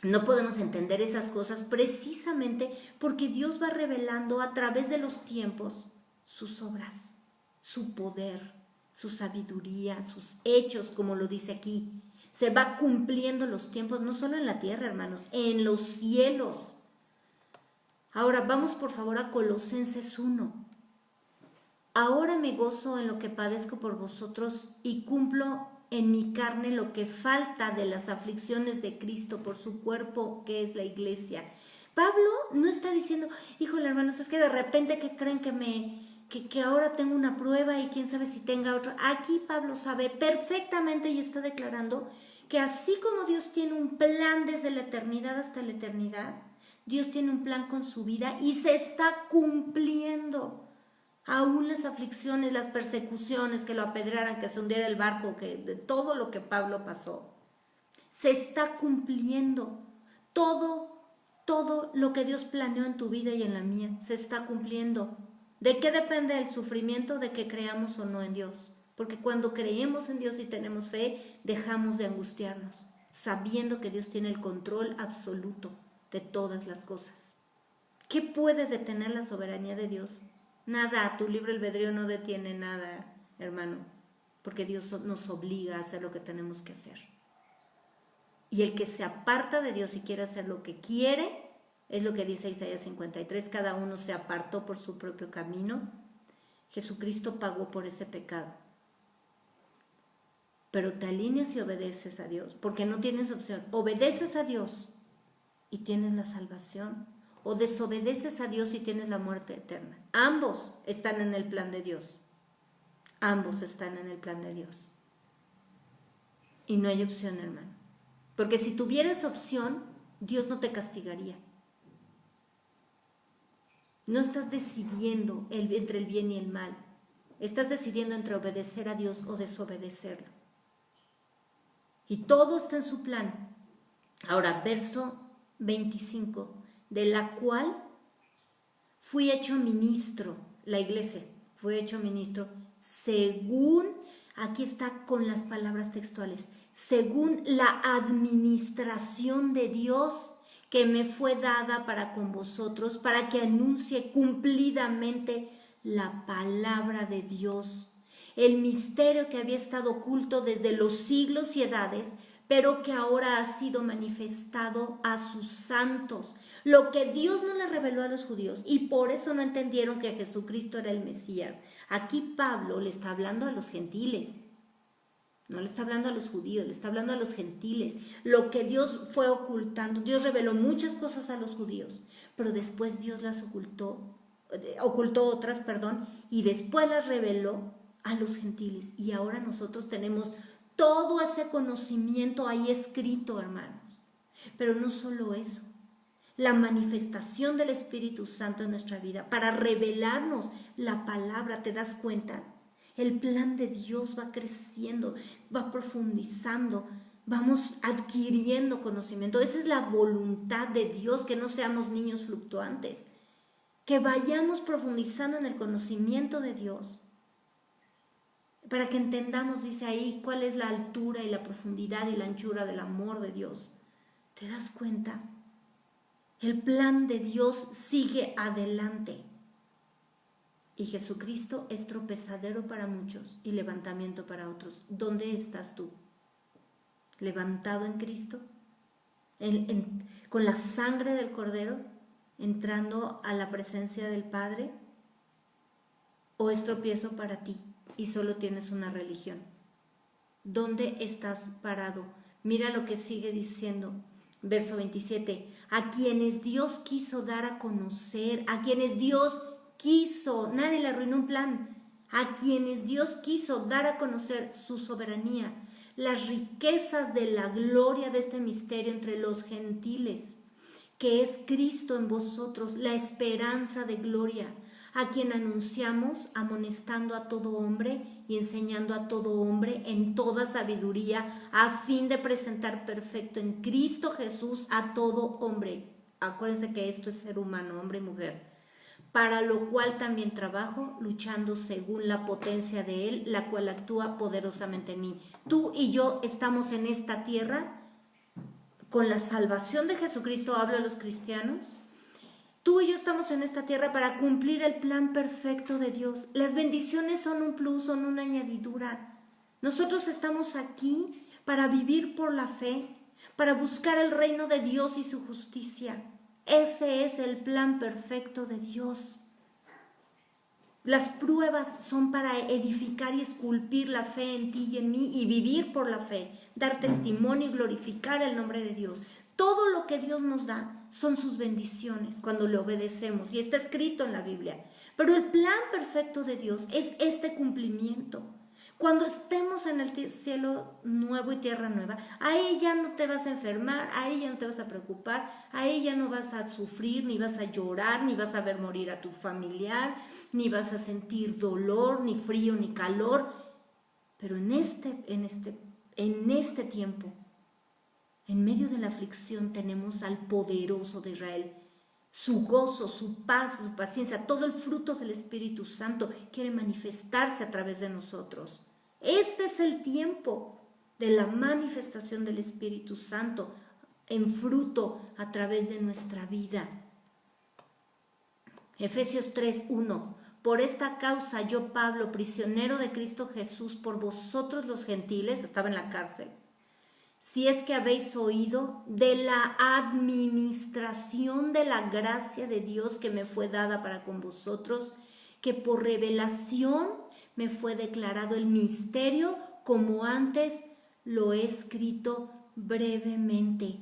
No podemos entender esas cosas precisamente porque Dios va revelando a través de los tiempos sus obras, su poder, su sabiduría, sus hechos, como lo dice aquí. Se va cumpliendo los tiempos, no solo en la tierra, hermanos, en los cielos. Ahora vamos por favor a Colosenses 1. Ahora me gozo en lo que padezco por vosotros y cumplo en mi carne lo que falta de las aflicciones de Cristo por su cuerpo, que es la iglesia. Pablo no está diciendo, híjole hermanos, es que de repente que creen que ahora tengo una prueba y quién sabe si tenga otra. Aquí Pablo sabe perfectamente y está declarando que así como Dios tiene un plan desde la eternidad hasta la eternidad, Dios tiene un plan con su vida y se está cumpliendo. Aún las aflicciones, las persecuciones, que lo apedrearan, que se hundiera el barco, que de todo lo que Pablo pasó, se está cumpliendo. Todo lo que Dios planeó en tu vida y en la mía, se está cumpliendo. ¿De qué depende el sufrimiento? De que creamos o no en Dios. Porque cuando creemos en Dios y tenemos fe, dejamos de angustiarnos, sabiendo que Dios tiene el control absoluto de todas las cosas. ¿Qué puede detener la soberanía de Dios? Nada, tu libre albedrío no detiene nada, hermano. porque Dios nos obliga a hacer lo que tenemos que hacer. Y el que se aparta de Dios y quiere hacer lo que quiere, es lo que dice Isaías 53, cada uno se apartó por su propio camino. Jesucristo pagó por ese pecado. Pero te alineas y obedeces a Dios, porque no tienes opción. Obedeces a Dios y tienes la salvación, o desobedeces a Dios y tienes la muerte eterna. Ambos están en el plan de Dios. Ambos están en el plan de Dios. Y no hay opción, hermano. Porque si tuvieras opción, Dios no te castigaría. No estás decidiendo entre el bien y el mal. Estás decidiendo entre obedecer a Dios o desobedecerlo. Y todo está en su plan. Ahora, verso 25, de la cual fui hecho ministro, la iglesia fue hecho ministro, según, aquí está con las palabras textuales, según la administración de Dios que me fue dada para con vosotros, para que anuncie cumplidamente la palabra de Dios, el misterio que había estado oculto desde los siglos y edades, pero que ahora ha sido manifestado a sus santos, lo que Dios no le reveló a los judíos, y por eso no entendieron que Jesucristo era el Mesías. Aquí Pablo le está hablando a los gentiles, no le está hablando a los judíos, le está hablando a los gentiles. Lo que Dios fue ocultando, Dios reveló muchas cosas a los judíos, pero después Dios las ocultó otras, y después las reveló a los gentiles. Y ahora nosotros tenemos todo ese conocimiento ahí escrito, hermanos. Pero no solo eso, la manifestación del Espíritu Santo en nuestra vida para revelarnos la palabra, ¿te das cuenta? El plan de Dios va creciendo, va profundizando, vamos adquiriendo conocimiento. Esa es la voluntad de Dios, que no seamos niños fluctuantes, que vayamos profundizando en el conocimiento de Dios, para que entendamos, dice ahí, cuál es la altura y la profundidad y la anchura del amor de Dios. ¿Te das cuenta? El plan de Dios sigue adelante. Y Jesucristo es tropezadero para muchos y levantamiento para otros. ¿Dónde estás tú? ¿Levantado en Cristo? ¿Con la sangre del Cordero? ¿Entrando a la presencia del Padre? ¿O es tropiezo para ti y solo tienes una religión? ¿Dónde estás parado? Mira lo que sigue diciendo. Verso 27. A quienes Dios quiso dar a conocer, a quienes Dios quiso, nadie le arruinó un plan, a quienes Dios quiso dar a conocer su soberanía, las riquezas de la gloria de este misterio entre los gentiles, que es Cristo en vosotros, la esperanza de gloria, a quien anunciamos amonestando a todo hombre y enseñando a todo hombre en toda sabiduría, a fin de presentar perfecto en Cristo Jesús a todo hombre. Acuérdense que esto es ser humano, hombre y mujer. Para lo cual también trabajo, luchando según la potencia de Él, la cual actúa poderosamente en mí. Tú y yo estamos en esta tierra con la salvación de Jesucristo, habla a los cristianos. Tú y yo estamos en esta tierra para cumplir el plan perfecto de Dios. Las bendiciones son un plus, son una añadidura. Nosotros estamos aquí para vivir por la fe, para buscar el reino de Dios y su justicia. Ese es el plan perfecto de Dios. Las pruebas son para edificar y esculpir la fe en ti y en mí y vivir por la fe, dar testimonio y glorificar el nombre de Dios. Todo lo que Dios nos da son sus bendiciones cuando le obedecemos, y está escrito en la Biblia. Pero el plan perfecto de Dios es este cumplimiento. Cuando estemos en el cielo nuevo y tierra nueva, ahí ya no te vas a enfermar, ahí ya no te vas a preocupar, ahí ya no vas a sufrir, ni vas a llorar, ni vas a ver morir a tu familiar, ni vas a sentir dolor, ni frío, ni calor. Pero en este tiempo, en medio de la aflicción, tenemos al poderoso de Israel. Su gozo, su paz, su paciencia, todo el fruto del Espíritu Santo quiere manifestarse a través de nosotros. Este es el tiempo de la manifestación del Espíritu Santo en fruto a través de nuestra vida. Efesios 3:1. por esta causa yo, Pablo, prisionero de Cristo Jesús, por vosotros los gentiles, estaba en la cárcel, si es que habéis oído de la administración de la gracia de Dios que me fue dada para con vosotros, que por revelación me fue declarado el misterio, como antes lo he escrito brevemente,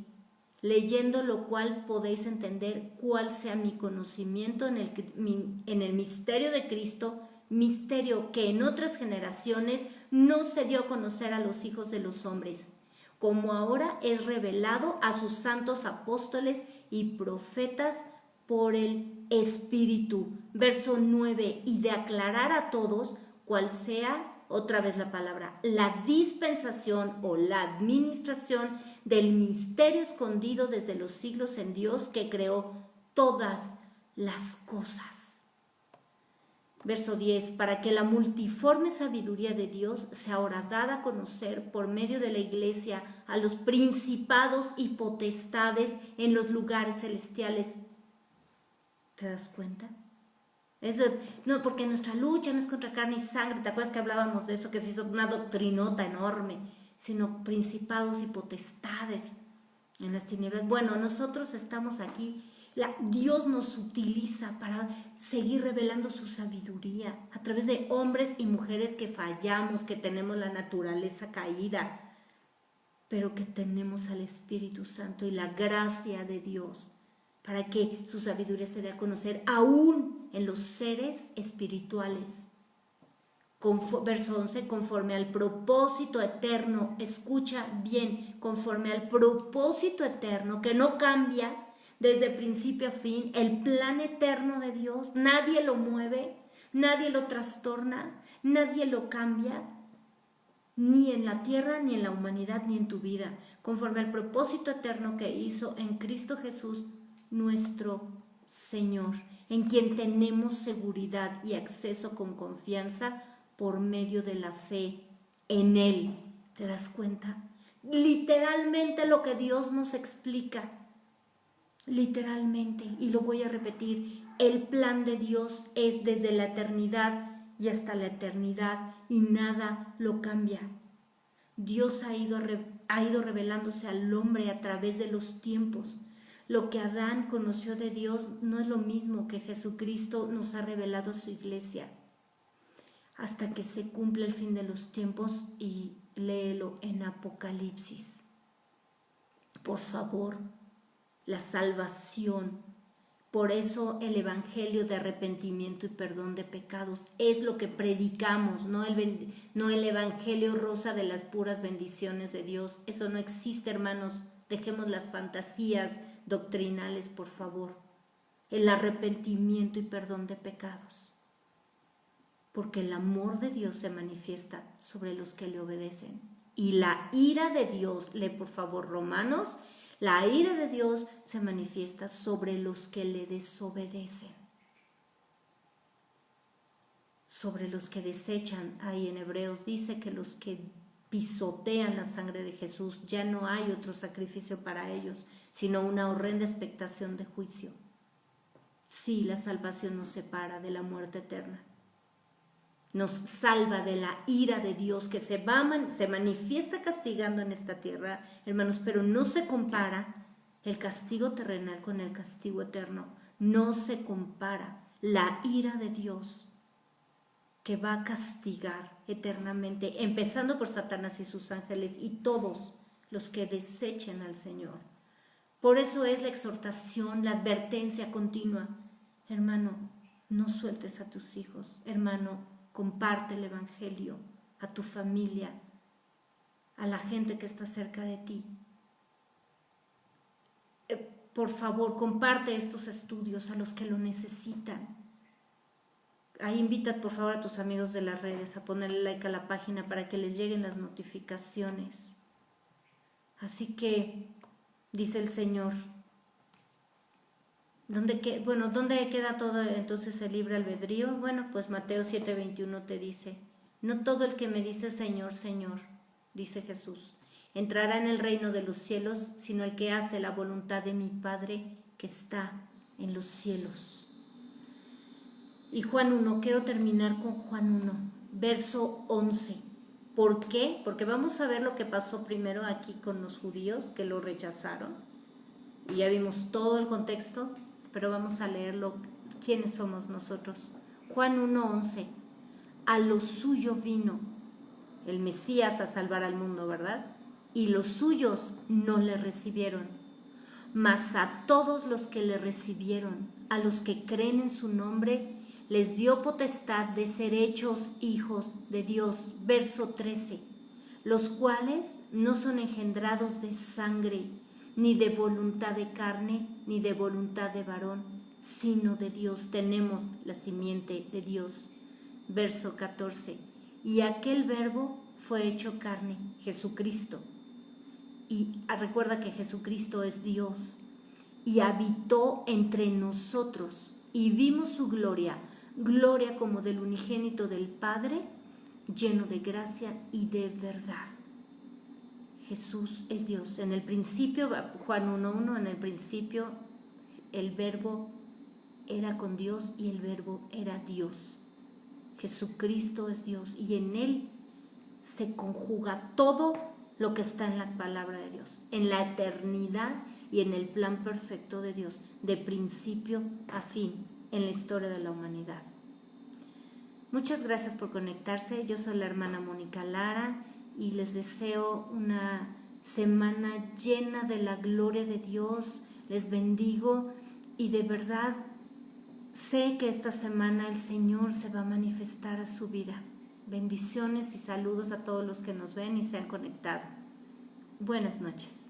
leyendo lo cual podéis entender cuál sea mi conocimiento en el misterio de Cristo, misterio que en otras generaciones no se dio a conocer a los hijos de los hombres, como ahora es revelado a sus santos apóstoles y profetas por el Espíritu. Verso 9, y de aclarar a todos cuál sea, otra vez la palabra, la dispensación o la administración del misterio escondido desde los siglos en Dios que creó todas las cosas. Verso 10, para que la multiforme sabiduría de Dios sea ahora dada a conocer por medio de la iglesia a los principados y potestades en los lugares celestiales. ¿Te das cuenta? No, porque nuestra lucha no es contra carne y sangre, ¿te acuerdas que hablábamos de eso, que se hizo una doctrinota enorme? Sino principados y potestades en las tinieblas. Bueno, nosotros estamos aquí, Dios nos utiliza para seguir revelando su sabiduría a través de hombres y mujeres que fallamos, que tenemos la naturaleza caída, pero que tenemos al Espíritu Santo y la gracia de Dios, para que su sabiduría se dé a conocer aún en los seres espirituales. Verso 11, conforme al propósito eterno, escucha bien, conforme al propósito eterno que no cambia desde principio a fin, el plan eterno de Dios, nadie lo mueve, nadie lo trastorna, nadie lo cambia, ni en la tierra, ni en la humanidad, ni en tu vida, conforme al propósito eterno que hizo en Cristo Jesús, nuestro Señor, en quien tenemos seguridad y acceso con confianza por medio de la fe en Él. ¿Te das cuenta? Literalmente lo que Dios nos explica, literalmente, y lo voy a repetir, el plan de Dios es desde la eternidad y hasta la eternidad y nada lo cambia. Dios ha ido revelándose al hombre a través de los tiempos. Lo que Adán conoció de Dios no es lo mismo que Jesucristo nos ha revelado a su iglesia, hasta que se cumple el fin de los tiempos, y léelo en Apocalipsis. Por favor, la salvación. Por eso el evangelio de arrepentimiento y perdón de pecados es lo que predicamos, no el evangelio rosa de las puras bendiciones de Dios. Eso no existe, hermanos. Dejemos las fantasías doctrinales, por favor. El arrepentimiento y perdón de pecados. Porque el amor de Dios se manifiesta sobre los que le obedecen. Y la ira de Dios, lee por favor Romanos, la ira de Dios se manifiesta sobre los que le desobedecen, sobre los que desechan. Ahí en Hebreos dice que los que pisotean la sangre de Jesús, ya no hay otro sacrificio para ellos, sino una horrenda expectación de juicio. Sí, la salvación nos separa de la muerte eterna. Nos salva de la ira de Dios que se manifiesta castigando en esta tierra, hermanos, pero no se compara el castigo terrenal con el castigo eterno. No se compara la ira de Dios que va a castigar eternamente, empezando por Satanás y sus ángeles y todos los que desechen al Señor. Por eso es la exhortación, la advertencia continua. Hermano, no sueltes a tus hijos. Hermano, comparte el evangelio a tu familia, a la gente que está cerca de ti. Por favor, comparte estos estudios a los que lo necesitan. Ahí invita por favor a tus amigos de las redes a ponerle like a la página para que les lleguen las notificaciones. Así que, dice el Señor, ¿dónde queda todo entonces el libre albedrío? Bueno, pues Mateo 7:21 te dice, no todo el que me dice Señor, Señor, dice Jesús, entrará en el reino de los cielos, sino el que hace la voluntad de mi Padre que está en los cielos. Y Juan 1, quiero terminar con Juan 1, verso 11. ¿Por qué? Porque vamos a ver lo que pasó primero aquí con los judíos que lo rechazaron. Y ya vimos todo el contexto, pero vamos a leerlo. ¿Quiénes somos nosotros? Juan 1:11. A lo suyo vino el Mesías a salvar al mundo, ¿verdad? Y los suyos no le recibieron. Mas a todos los que le recibieron, a los que creen en su nombre, les dio potestad de ser hechos hijos de Dios. Verso 13. Los cuales no son engendrados de sangre, ni de voluntad de carne, ni de voluntad de varón, sino de Dios. Tenemos la simiente de Dios. Verso 14. Y aquel verbo fue hecho carne, Jesucristo. Y recuerda que Jesucristo es Dios. Y habitó entre nosotros. Y vimos su gloria, gloria como del unigénito del Padre, lleno de gracia y de verdad. Jesús es Dios. En el principio, Juan 1:1, en el principio el verbo era con Dios y el verbo era Dios. Jesucristo es Dios y en Él se conjuga todo lo que está en la palabra de Dios, en la eternidad y en el plan perfecto de Dios, de principio a fin, en la historia de la humanidad. Muchas gracias por conectarse. Yo soy la hermana Mónica Lara y les deseo una semana llena de la gloria de Dios. Les bendigo y de verdad sé que esta semana el Señor se va a manifestar a su vida. Bendiciones y saludos a todos los que nos ven y se han conectado. Buenas noches.